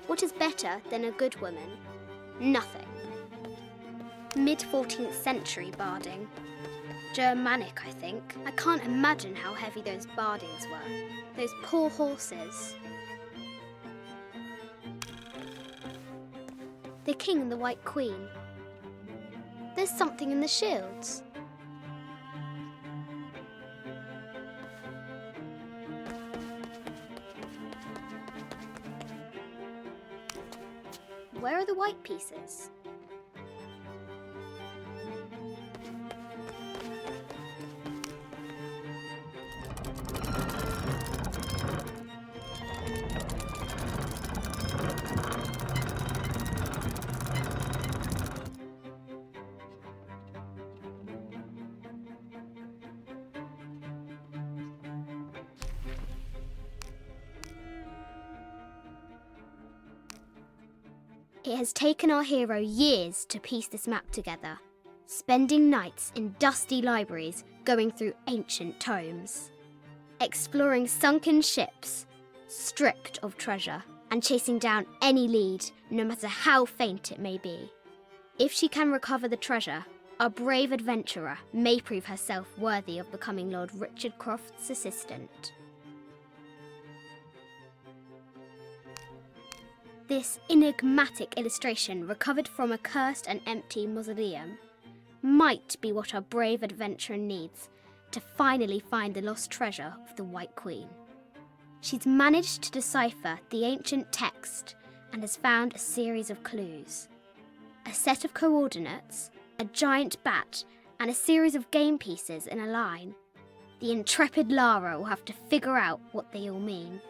What is better than a good woman? Nothing. Mid-14th century barding. Germanic, I think. I can't imagine how heavy those bardings were. Those poor horses. The king and the White Queen. There's something in the shields. Where are the white pieces? It has taken our hero years to piece this map together, spending nights in dusty libraries going through ancient tomes, exploring sunken ships, stripped of treasure, and chasing down any lead, no matter how faint it may be. If she can recover the treasure, our brave adventurer may prove herself worthy of becoming Lord Richard Croft's assistant. This enigmatic illustration, recovered from a cursed and empty mausoleum, might be what our brave adventurer needs to finally find the lost treasure of the White Queen. She's managed to decipher the ancient text and has found a series of clues. A set of coordinates, a giant bat, and a series of game pieces in a line. The intrepid Lara will have to figure out what they all mean.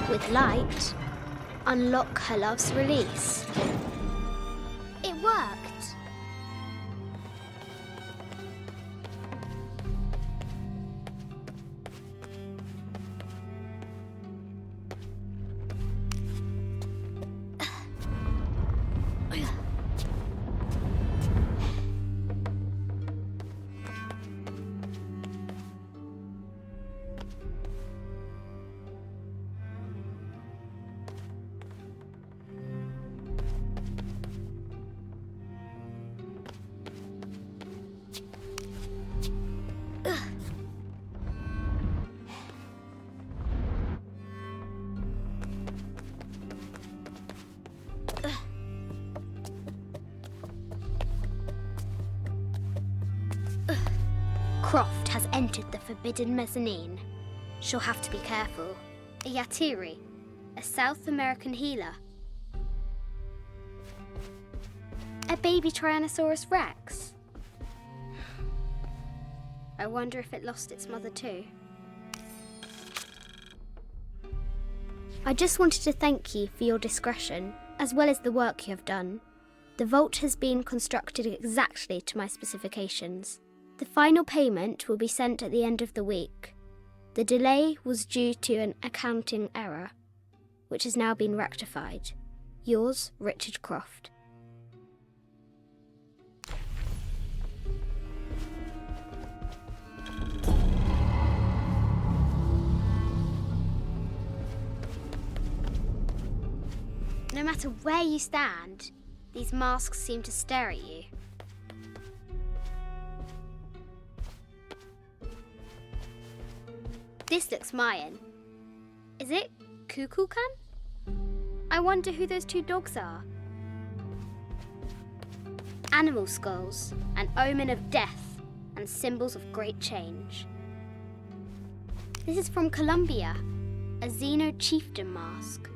With light, unlock her love's release. It worked! Croft has entered the forbidden mezzanine. She'll have to be careful. A Yatiri, a South American healer. A baby Tyrannosaurus Rex. I wonder if it lost its mother too. I just wanted to thank you for your discretion, as well as the work you have done. The vault has been constructed exactly to my specifications. The final payment will be sent at the end of the week. The delay was due to an accounting error, which has now been rectified. Yours, Richard Croft. No matter where you stand, these masks seem to stare at you. This looks Mayan. Is it Kukulkan? I wonder who those two dogs are. Animal skulls, an omen of death and symbols of great change. This is from Colombia, a Xeno chieftain mask.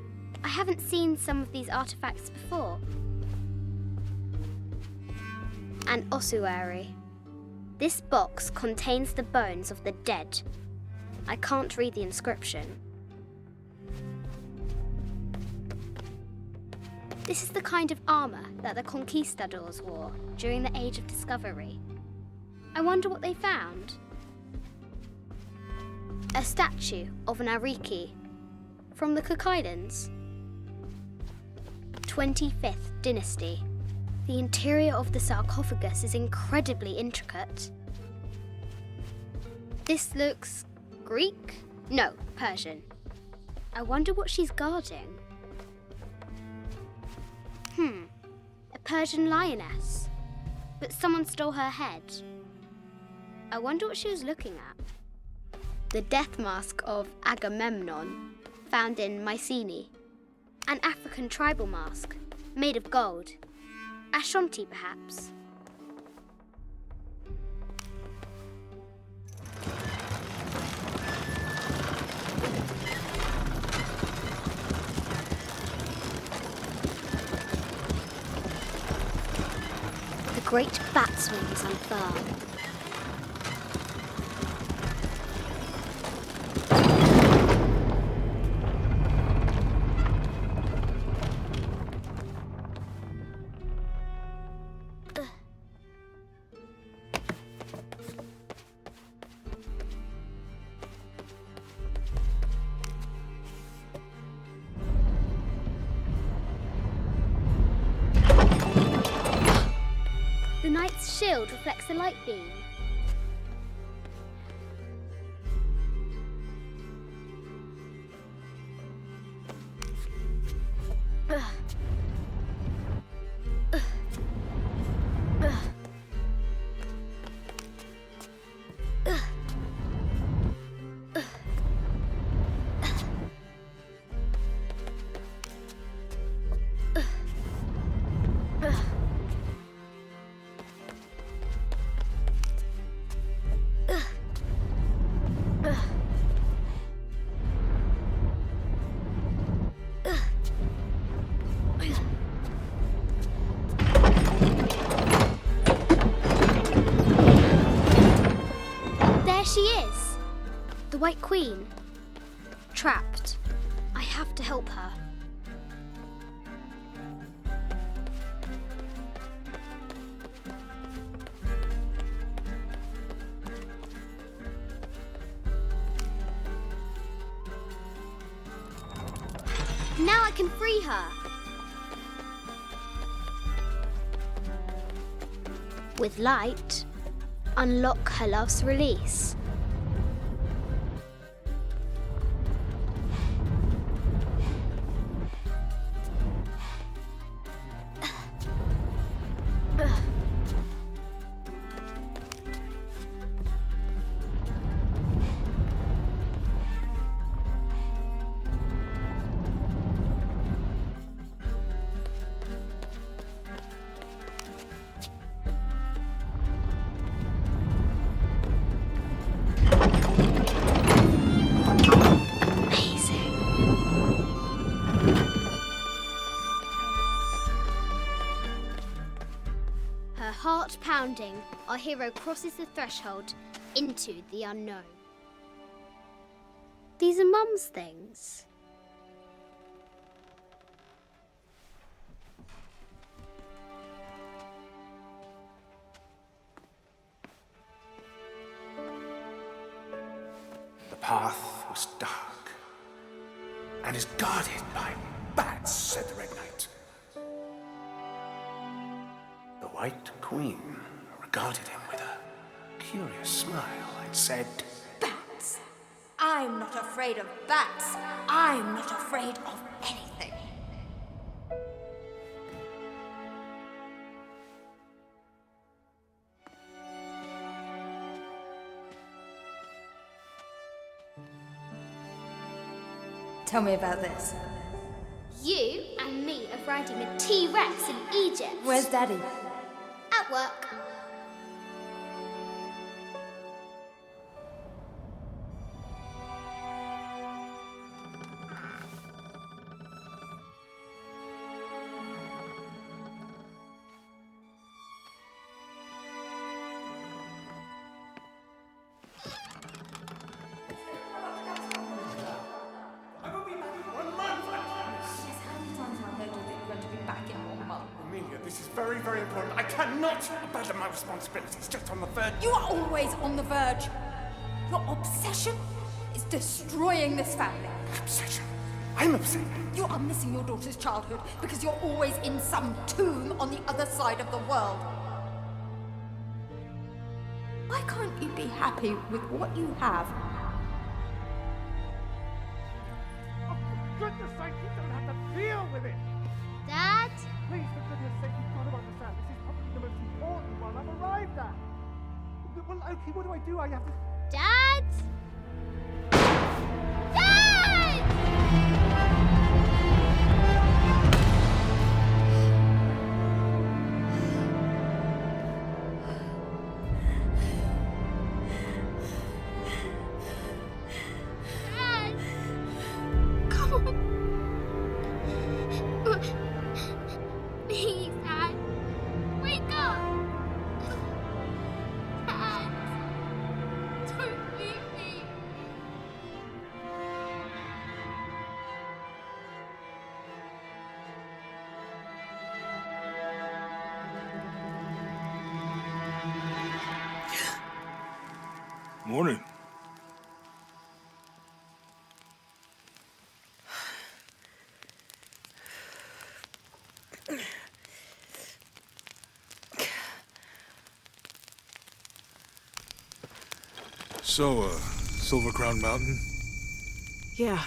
I haven't seen some of these artifacts before. An ossuary. This box contains the bones of the dead. I can't read the inscription. This is the kind of armour that the conquistadors wore during the Age of Discovery. I wonder what they found. A statue of an Ariki from the Cook Islands. 25th dynasty. The interior of the sarcophagus is incredibly intricate. This looks Greek? No, Persian. I wonder what she's guarding. A Persian lioness. But someone stole her head. I wonder what she was looking at. The death mask of Agamemnon, found in Mycenae. An African tribal mask, made of gold. Ashanti, perhaps. The great bat's wings unfurl. The knight's shield reflects the light beam. There she is! The White Queen. Trapped. I have to help her. Now I can free her! With light, unlock her love's release. pounding, our hero crosses the threshold into the unknown. These are Mum's things. The path was dark and is guarded by bats, said the Red Knight. The White Queen regarded him with a curious smile and said, Bats! I'm not afraid of bats. I'm not afraid of anything. Tell me about this. You and me are riding a T-Rex in Egypt. Where's Daddy? At work. Amelia, this is very, very important. I cannot abandon my responsibilities just on the verge. You are always on the verge. Your obsession is destroying this family. Obsession. I'm upset. You are missing your daughter's childhood because you're always in some tomb on the other side of the world. Why can't you be happy with what you have? Oh, for goodness sake, you don't have to deal with it! Dad? Please, for goodness sake, you've got to understand. This is probably the most important one I've arrived at. Well, okay, what do? I have to... Dad? Dad! Dad! Come on. Please, Dad. Wake up. Dad. Don't leave me. Morning. So, Silver Crown Mountain? Yeah.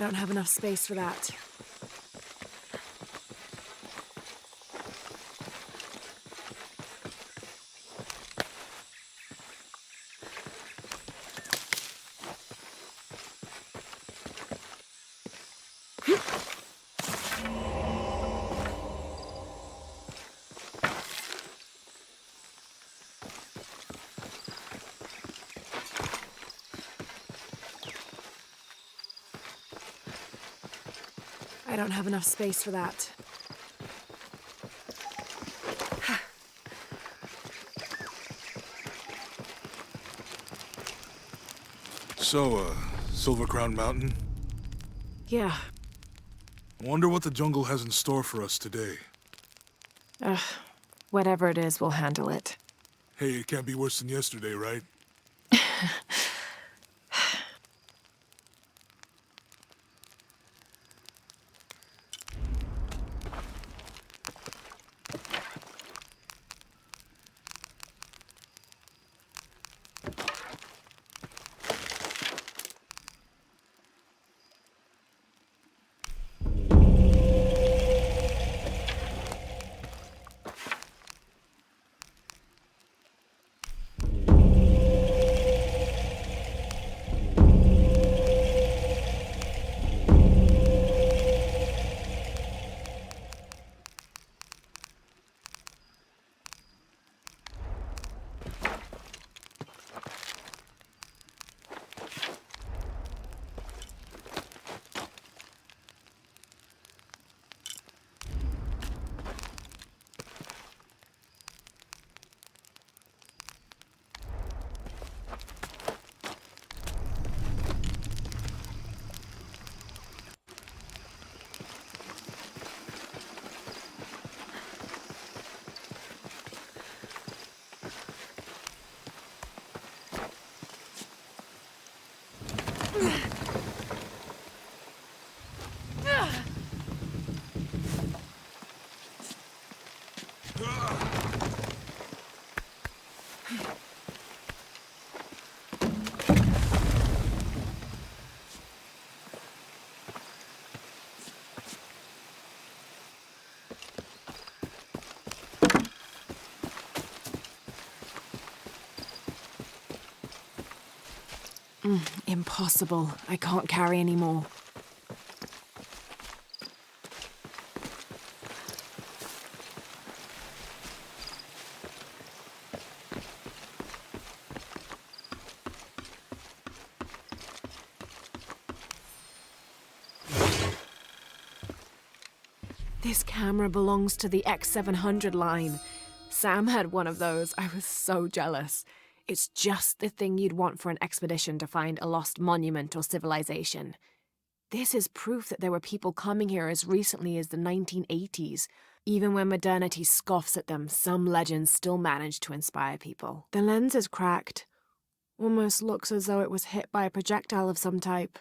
don't have enough space for that. I don't have enough space for that. So, Silver Crown Mountain? Yeah. I wonder what the jungle has in store for us today. Whatever it is, we'll handle it. Hey, it can't be worse than yesterday, right? Impossible. I can't carry any more. This camera belongs to the X700 line. Sam had one of those. I was so jealous. It's just the thing you'd want for an expedition to find a lost monument or civilization. This is proof that there were people coming here as recently as the 1980s. Even when modernity scoffs at them, some legends still manage to inspire people. The lens is cracked. Almost looks as though it was hit by a projectile of some type.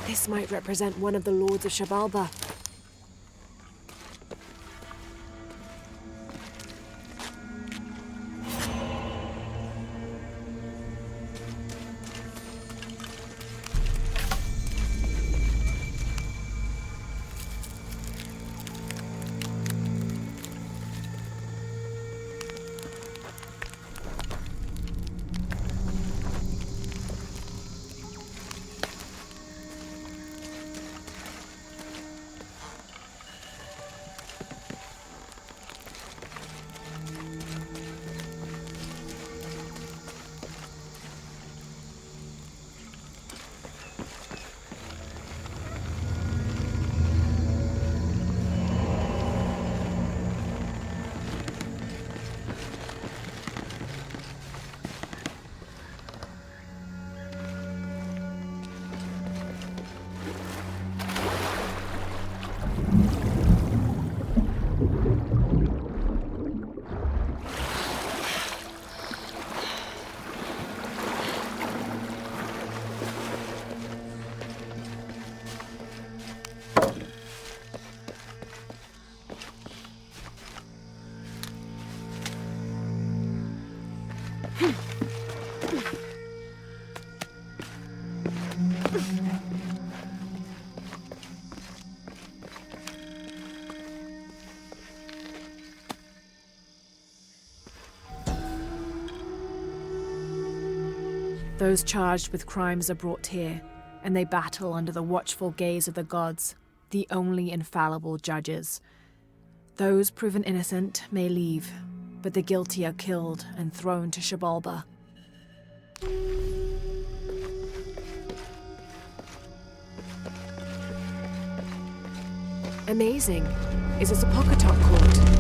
This might represent one of the lords of Shabalba. Those charged with crimes are brought here, and they battle under the watchful gaze of the gods, the only infallible judges. Those proven innocent may leave, but the guilty are killed and thrown to Shabalba. Amazing. Is this a Pocketot court?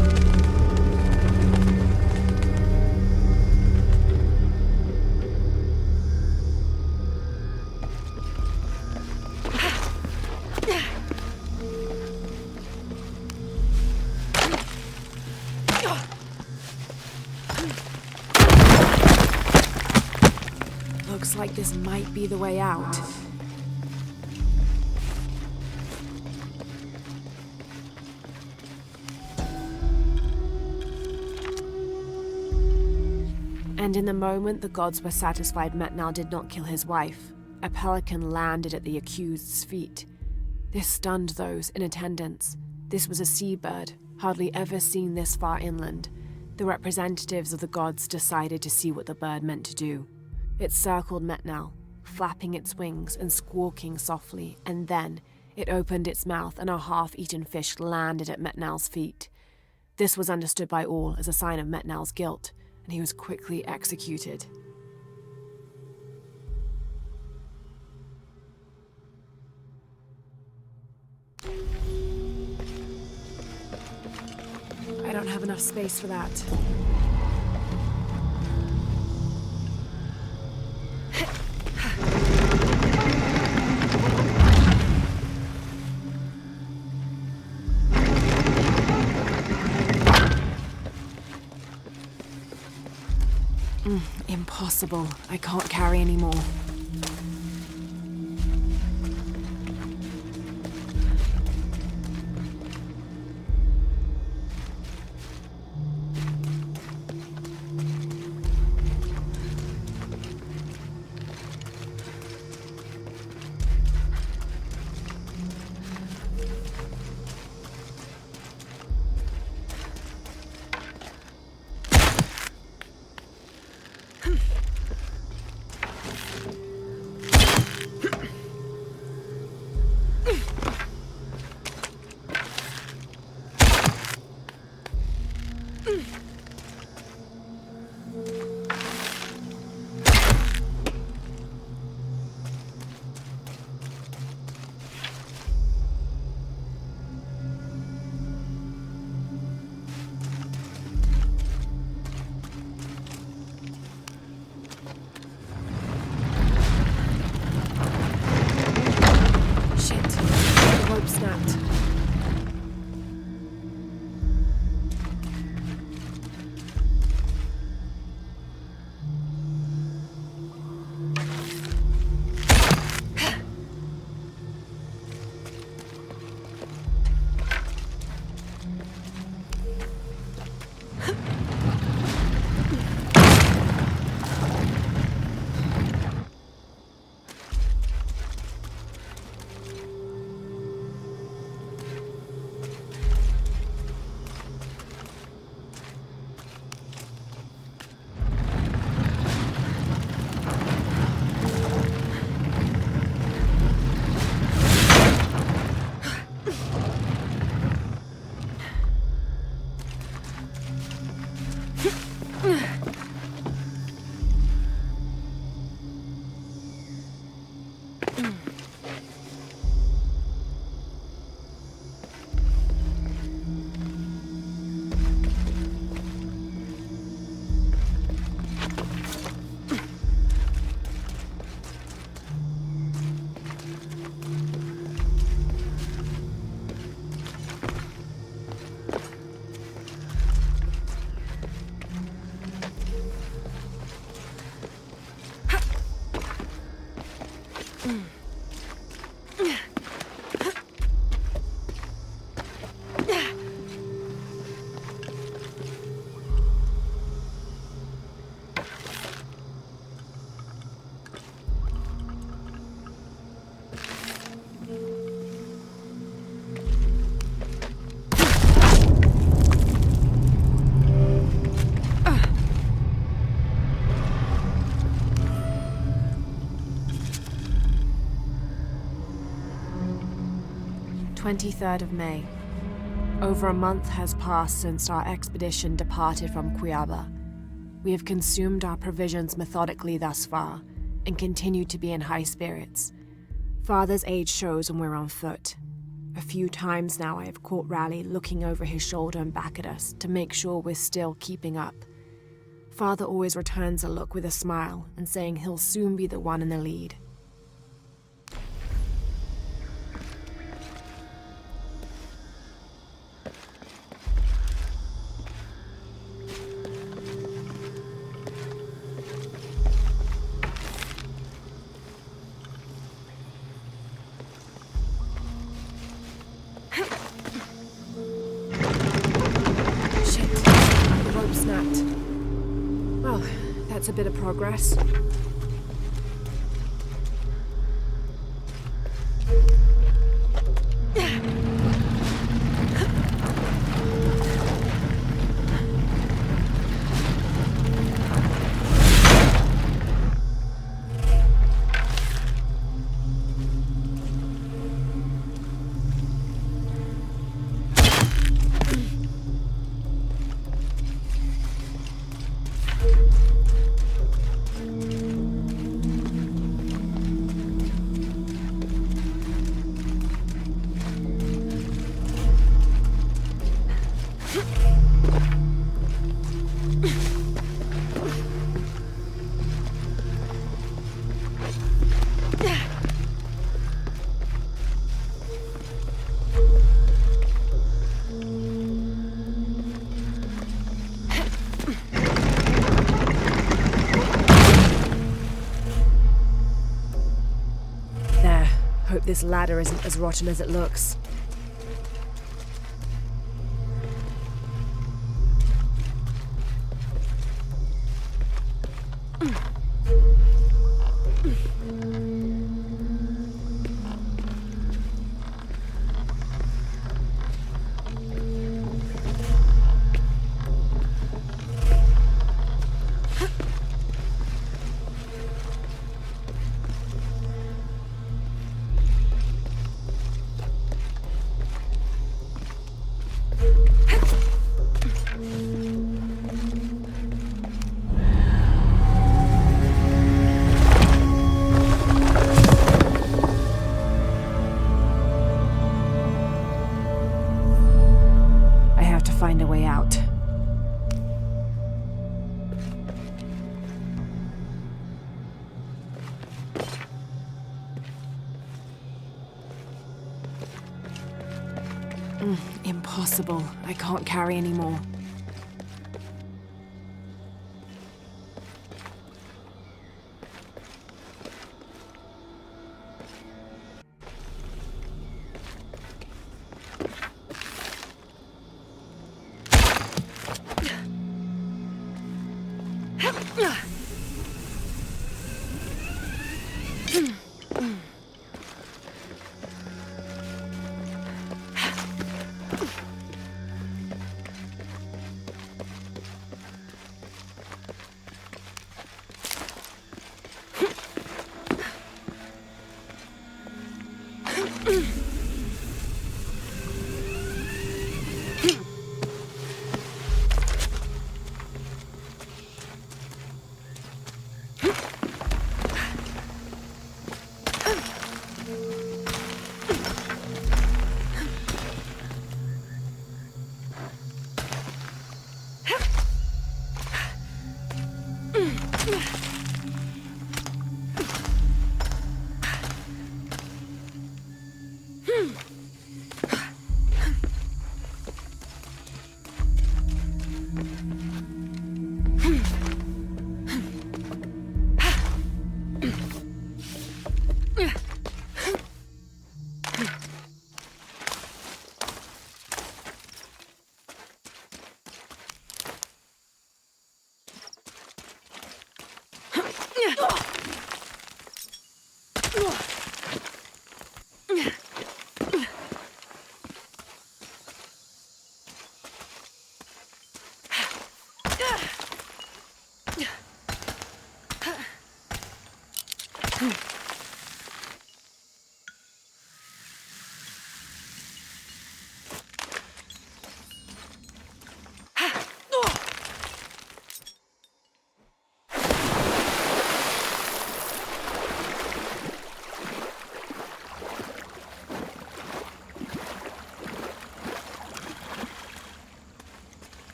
Looks like this might be the way out. And in the moment the gods were satisfied Metnal did not kill his wife, a pelican landed at the accused's feet. This stunned those in attendance. This was a seabird, hardly ever seen this far inland. The representatives of the gods decided to see what the bird meant to do. It circled Metnal, flapping its wings and squawking softly, and then it opened its mouth and a half-eaten fish landed at Metnal's feet. This was understood by all as a sign of Metnal's guilt, and he was quickly executed. I don't have enough space for that. Impossible. I can't carry any more. Shit. The rope snapped. 23rd of May. Over a month has passed since our expedition departed from Cuiaba. We have consumed our provisions methodically thus far, and continue to be in high spirits. Father's age shows when we're on foot. A few times now I have caught Raleigh looking over his shoulder and back at us to make sure we're still keeping up. Father always returns a look with a smile and saying he'll soon be the one in the lead. Well, that's a bit of progress. Hope this ladder isn't as rotten as it looks. Find a way out. Impossible. I can't carry anymore.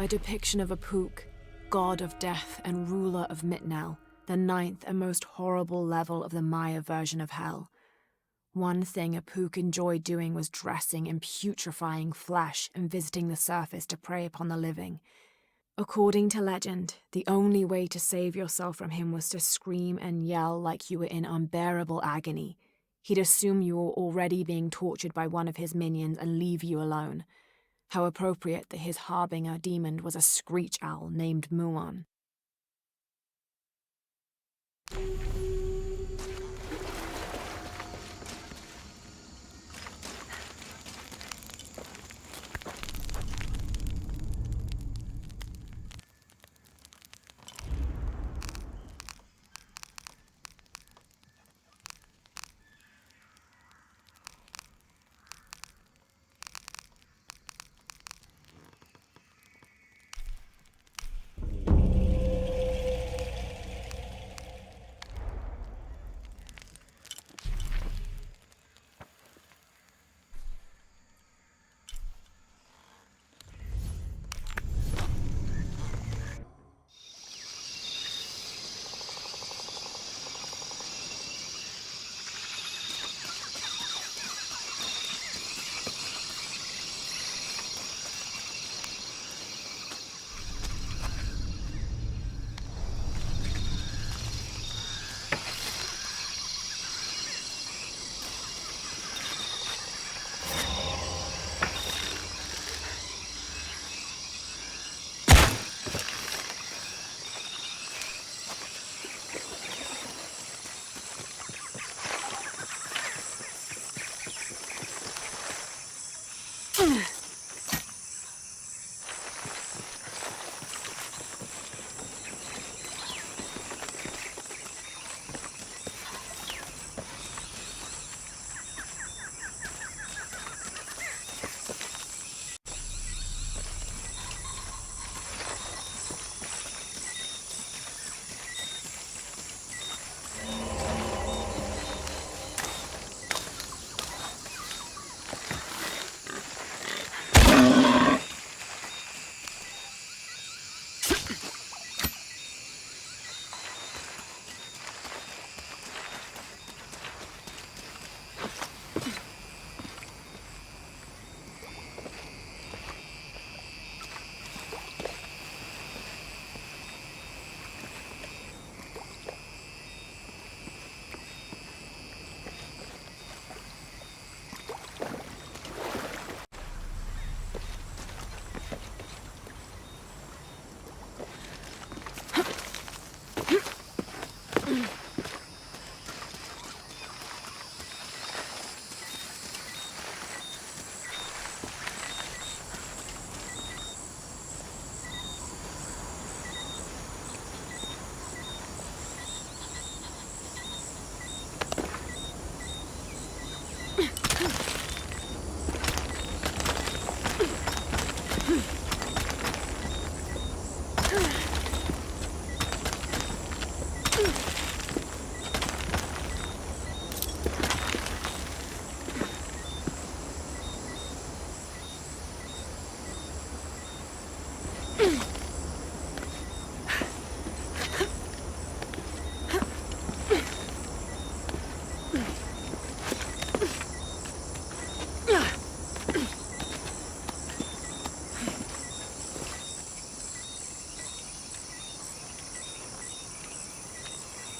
a depiction of Apuk, god of death and ruler of Mitnel, the ninth and most horrible level of the Maya version of hell. One thing Apuk enjoyed doing was dressing in putrefying flesh and visiting the surface to prey upon the living. According to legend, the only way to save yourself from him was to scream and yell like you were in unbearable agony. He'd assume you were already being tortured by one of his minions and leave you alone. How appropriate that his harbinger demon was a screech owl named Muon.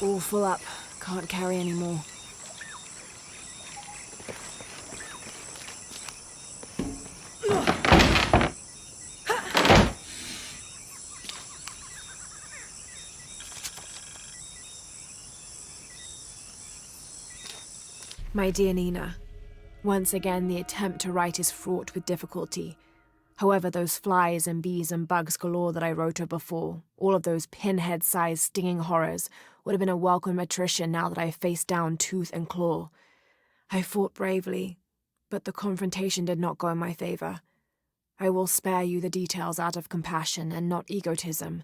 All full up. Can't carry any more. My dear Nina, once again the attempt to write is fraught with difficulty. However, those flies and bees and bugs galore that I wrote of before, all of those pinhead-sized stinging horrors, would have been a welcome attrition now that I faced down tooth and claw. I fought bravely, but the confrontation did not go in my favor. I will spare you the details out of compassion and not egotism.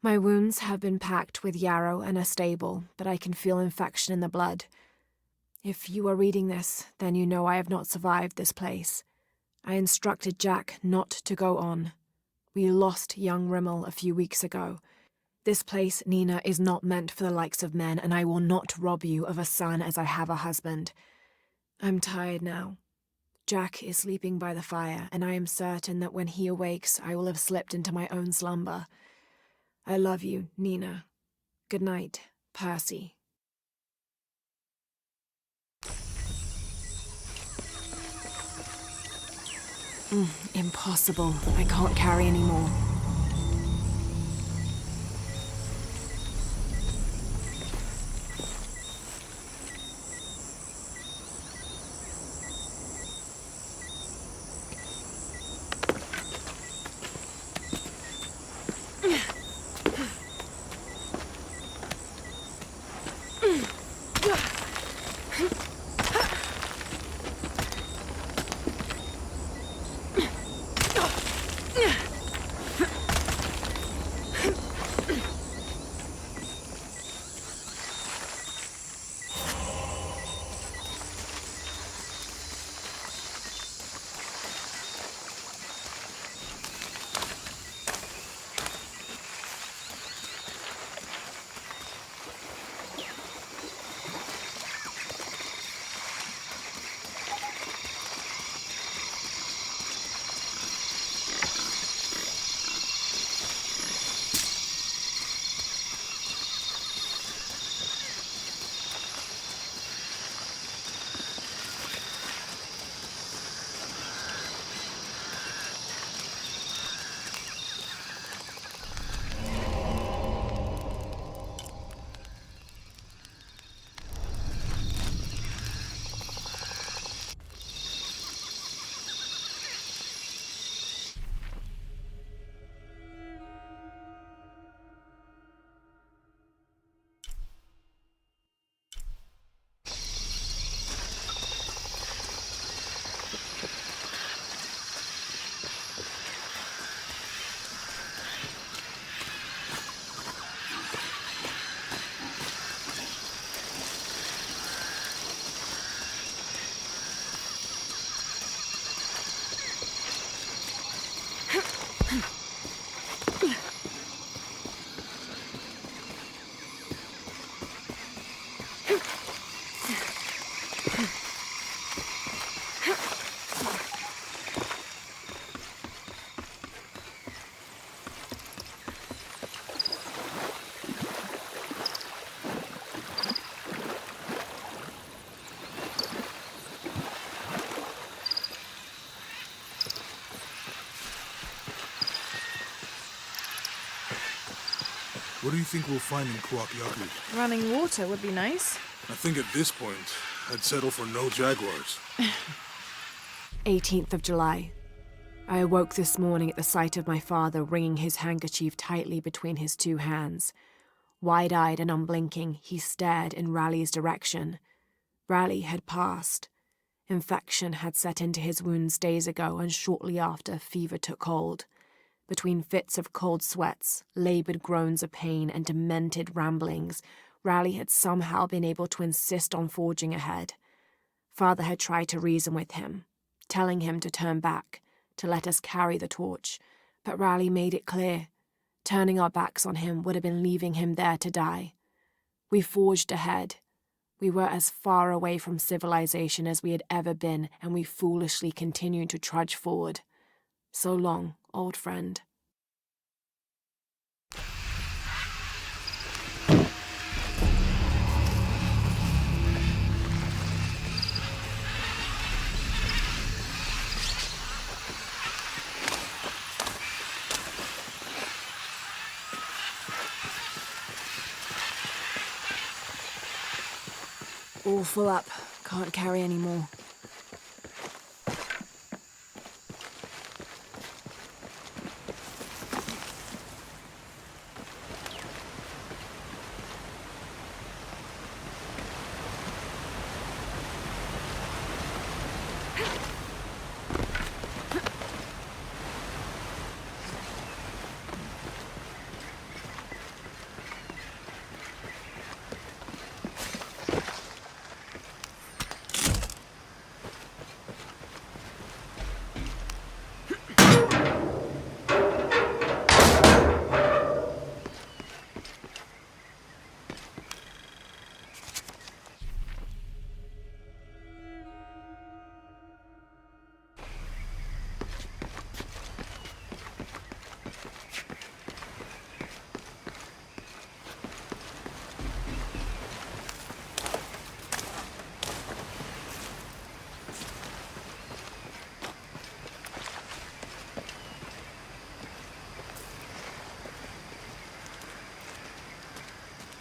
My wounds have been packed with yarrow and a stable, but I can feel infection in the blood. If you are reading this, then you know I have not survived this place. I instructed Jack not to go on. We lost young Rimmel a few weeks ago. This place, Nina, is not meant for the likes of men, and I will not rob you of a son as I have a husband. I'm tired now. Jack is sleeping by the fire, and I am certain that when he awakes, I will have slipped into my own slumber. I love you, Nina. Good night, Percy. Impossible. I can't carry anymore. What do you think we'll find in Kuakyaku? Running water would be nice. I think at this point, I'd settle for no jaguars. 18th of July. I awoke this morning at the sight of my father wringing his handkerchief tightly between his two hands. Wide-eyed and unblinking, he stared in Raleigh's direction. Raleigh had passed. Infection had set into his wounds days ago, and shortly after, fever took hold. Between fits of cold sweats, laboured groans of pain, and demented ramblings, Raleigh had somehow been able to insist on forging ahead. Father had tried to reason with him, telling him to turn back, to let us carry the torch, but Raleigh made it clear. Turning our backs on him would have been leaving him there to die. We forged ahead. We were as far away from civilization as we had ever been, and we foolishly continued to trudge forward. So long, old friend. All full up. Can't carry any more.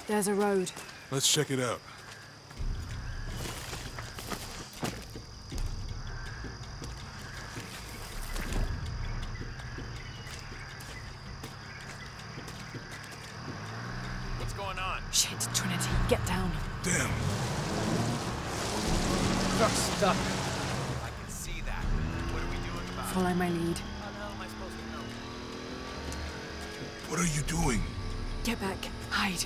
There's a road. Let's check it out. What's going on? Shit, Trinity, get down. Damn. Truck's stuck. I can see that. What are we doing about it? Follow my lead. How the hell am I supposed to know? What are you doing? Get back. Hide.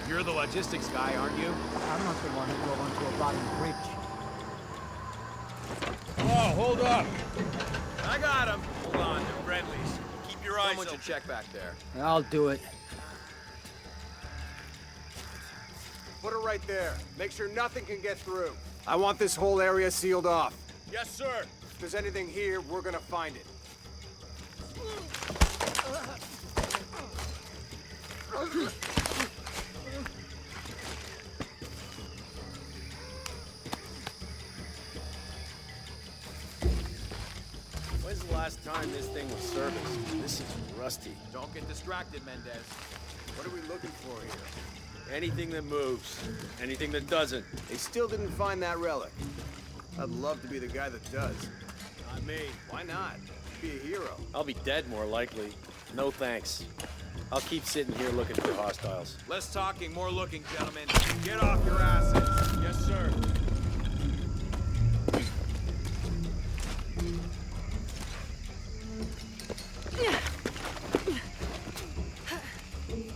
You're the logistics guy, aren't you? I'm not the one who drove onto a bottom bridge. Oh, hold up! I got him. Hold on, they're friendlies. Keep your eyes open. Someone should check back there. I'll do it. Put her right there. Make sure nothing can get through. I want this whole area sealed off. Yes, sir. If there's anything here, we're gonna find it. When's the last time this thing was serviced? This is rusty. Don't get distracted, Mendez. What are we looking for here? Anything that moves. Anything that doesn't. They still didn't find that relic. I'd love to be the guy that does. Not me. Why not? Be a hero. I'll be dead more likely. No thanks. I'll keep sitting here looking for hostiles. Less talking, more looking, gentlemen. Get off your asses. Yes, sir.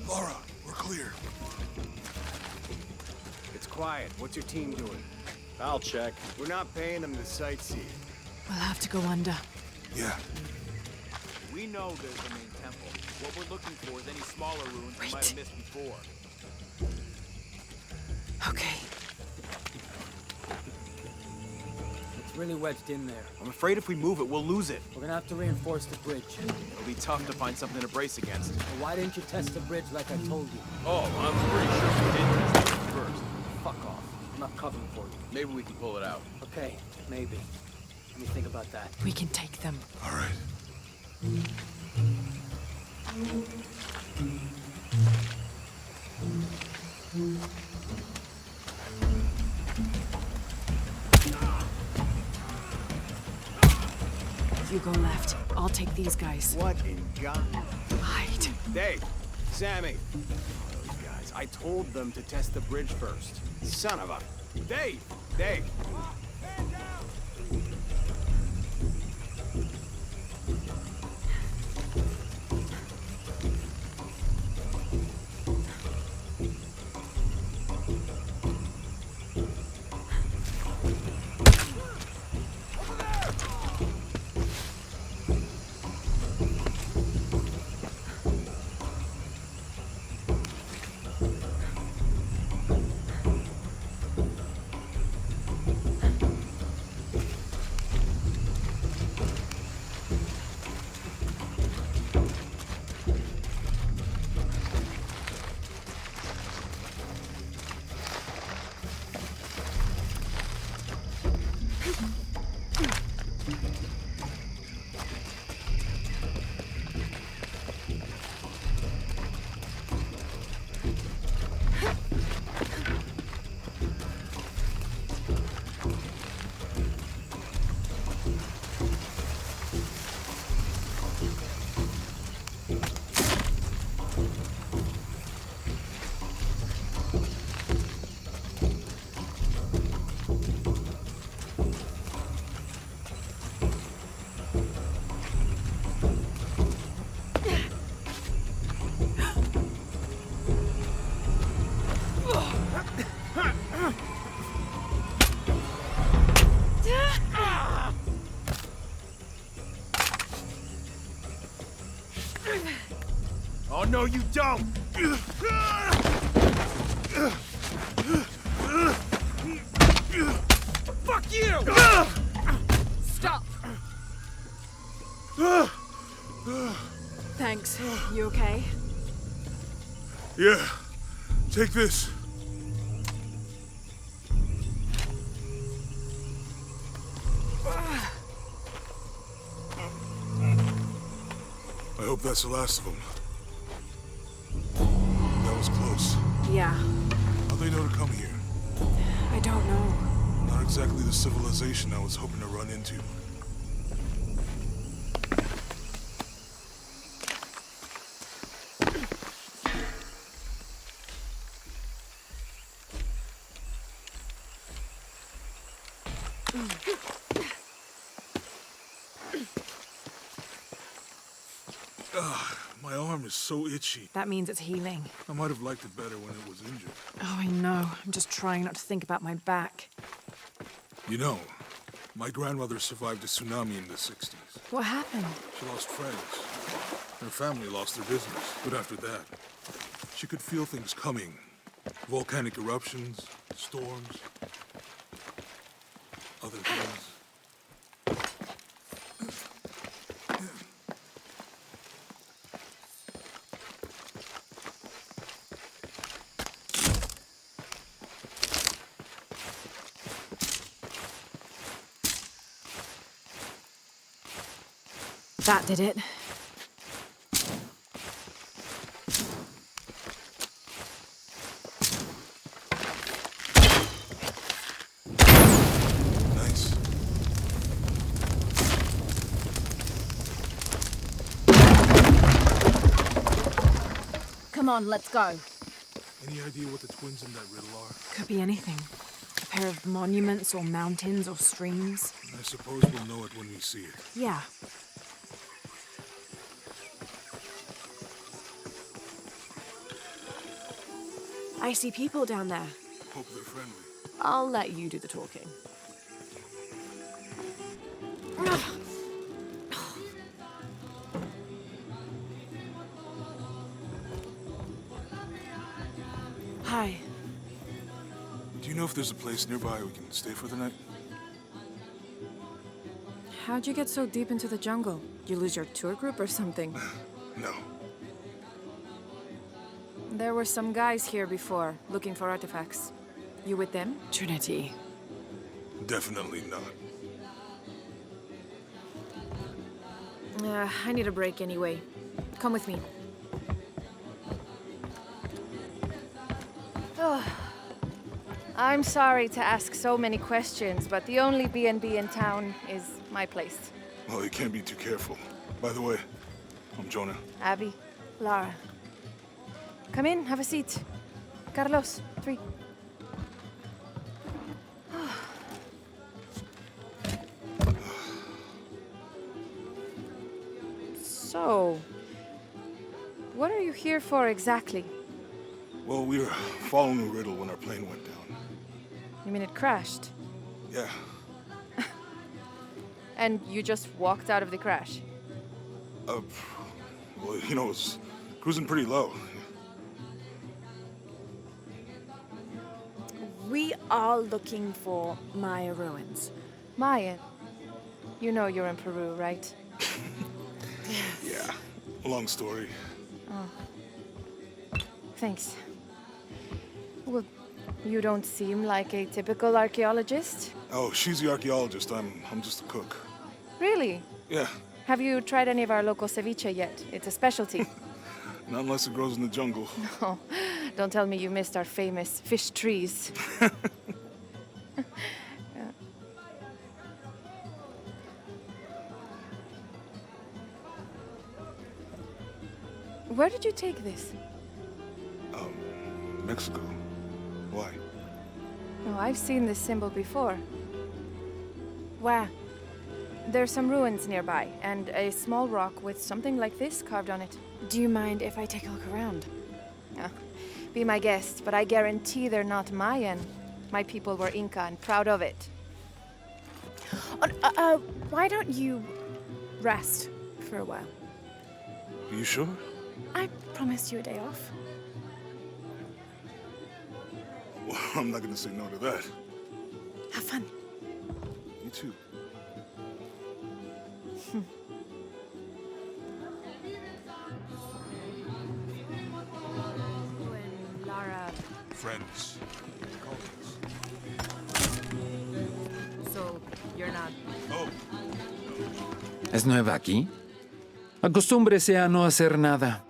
Lara, we're clear. It's quiet. What's your team doing? I'll check. We're not paying them to sightsee. We'll have to go under. Yeah. We know there's the main temple. What we're looking for is any smaller ruins we might have missed before. Okay. It's really wedged in there. I'm afraid if we move it, we'll lose it. We're gonna have to reinforce the bridge. It'll be tough to find something to brace against. Well, why didn't you test the bridge like I told you? Oh, I'm pretty sure we did test it first. Fuck off. I'm not covering for you. Maybe we can pull it out. Okay, maybe. Let me think about that. We can take them. All right. You go left. I'll take these guys. What in God? Hide. Dave, Sammy. Those guys. I told them to test the bridge first. Son of a... Dave! Dave! Oh, no, you don't! Fuck you! Stop! Thanks. You okay? Yeah. Take this. I hope that's the last of them. Yeah, How they know to come here? I don't know. Not exactly the civilization I was hoping to run into. My arm is so itchy. That means it's healing. I might have liked it better when it was injured. Oh, I know. I'm just trying not to think about my back. You know, my grandmother survived a tsunami in the 60s. What happened? She lost friends. Her family lost their business. But after that, she could feel things coming. Volcanic eruptions, storms, other things. That did it. Nice. Come on, let's go. Any idea what the twins in that riddle are? Could be anything. A pair of monuments or mountains or streams. I suppose we'll know it when we see it. Yeah. I see people down there. Hope they're friendly. I'll let you do the talking. Hi. Do you know if there's a place nearby we can stay for the night? How'd you get so deep into the jungle? You lose your tour group or something? No. There were some guys here before, looking for artifacts. You with them? Trinity. Definitely not. I need a break anyway. Come with me. Oh. I'm sorry to ask so many questions, but the only B&B in town is my place. Well, you can't be too careful. By the way, I'm Jonah. Abby, Lara. Come in, have a seat. Carlos, 3. So, what are you here for exactly? Well, we were following a riddle when our plane went down. You mean it crashed? Yeah. And you just walked out of the crash? Well, you know, it was cruising pretty low. We are looking for Maya ruins. Maya? You know you're in Peru, right? Yeah. Long story. Thanks. Well, you don't seem like a typical archaeologist. Oh, she's the archaeologist. I'm just a cook. Really? Yeah. Have you tried any of our local ceviche yet? It's a specialty. Not unless it grows in the jungle. Oh, don't tell me you missed our famous fish trees. Yeah. Where did you take this? Mexico. Why? Oh, I've seen this symbol before. Where? There's some ruins nearby, and a small rock with something like this carved on it. Do you mind if I take a look around? Be my guest, but I guarantee they're not Mayan. My people were Inca and proud of it. Why don't you rest for a while? Are you sure? I promised you a day off. Well, I'm not gonna say no to that. Have fun. You too. You and Lara, Friends. so you're not... Oh, ¿Es nueva aquí? Acostúmbrese a no hacer nada.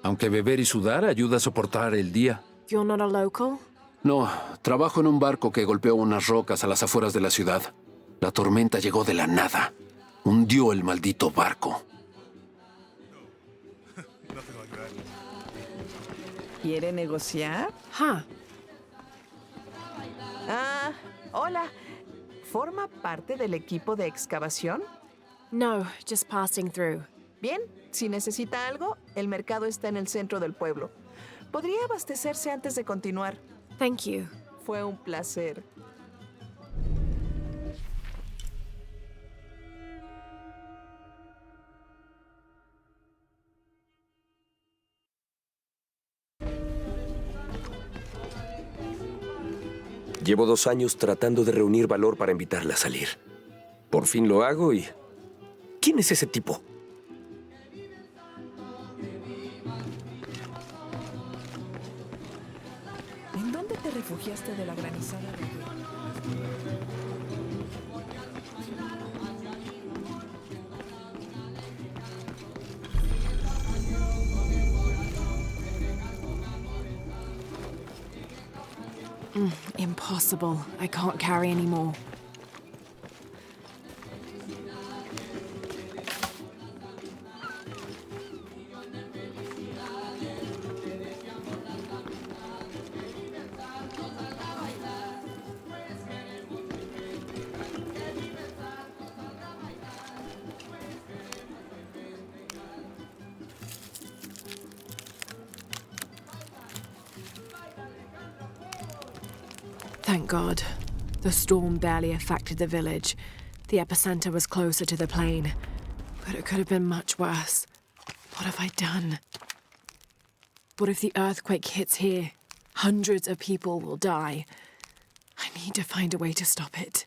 Aunque beber y sudar ayuda a soportar el día. You're not a local? No, trabajo en un barco que golpeó unas rocas a las afueras de la ciudad. La tormenta llegó de la nada. Hundió el maldito barco. ¿Quiere negociar? Huh. Ah, hola. ¿Forma parte del equipo de excavación? No, just passing through. Bien, si necesita algo, el mercado está en el centro del pueblo. Podría abastecerse antes de continuar. Thank you. Fue un placer. Llevo 2 años tratando de reunir valor para invitarla a salir. Por fin lo hago y... ¿Quién es ese tipo? ¿En dónde te refugiaste de la granizada de ayer? Impossible. I can't carry any more. Thank God. The storm barely affected the village. The epicenter was closer to the plain. But it could have been much worse. What have I done? What if the earthquake hits here? Hundreds of people will die. I need to find a way to stop it.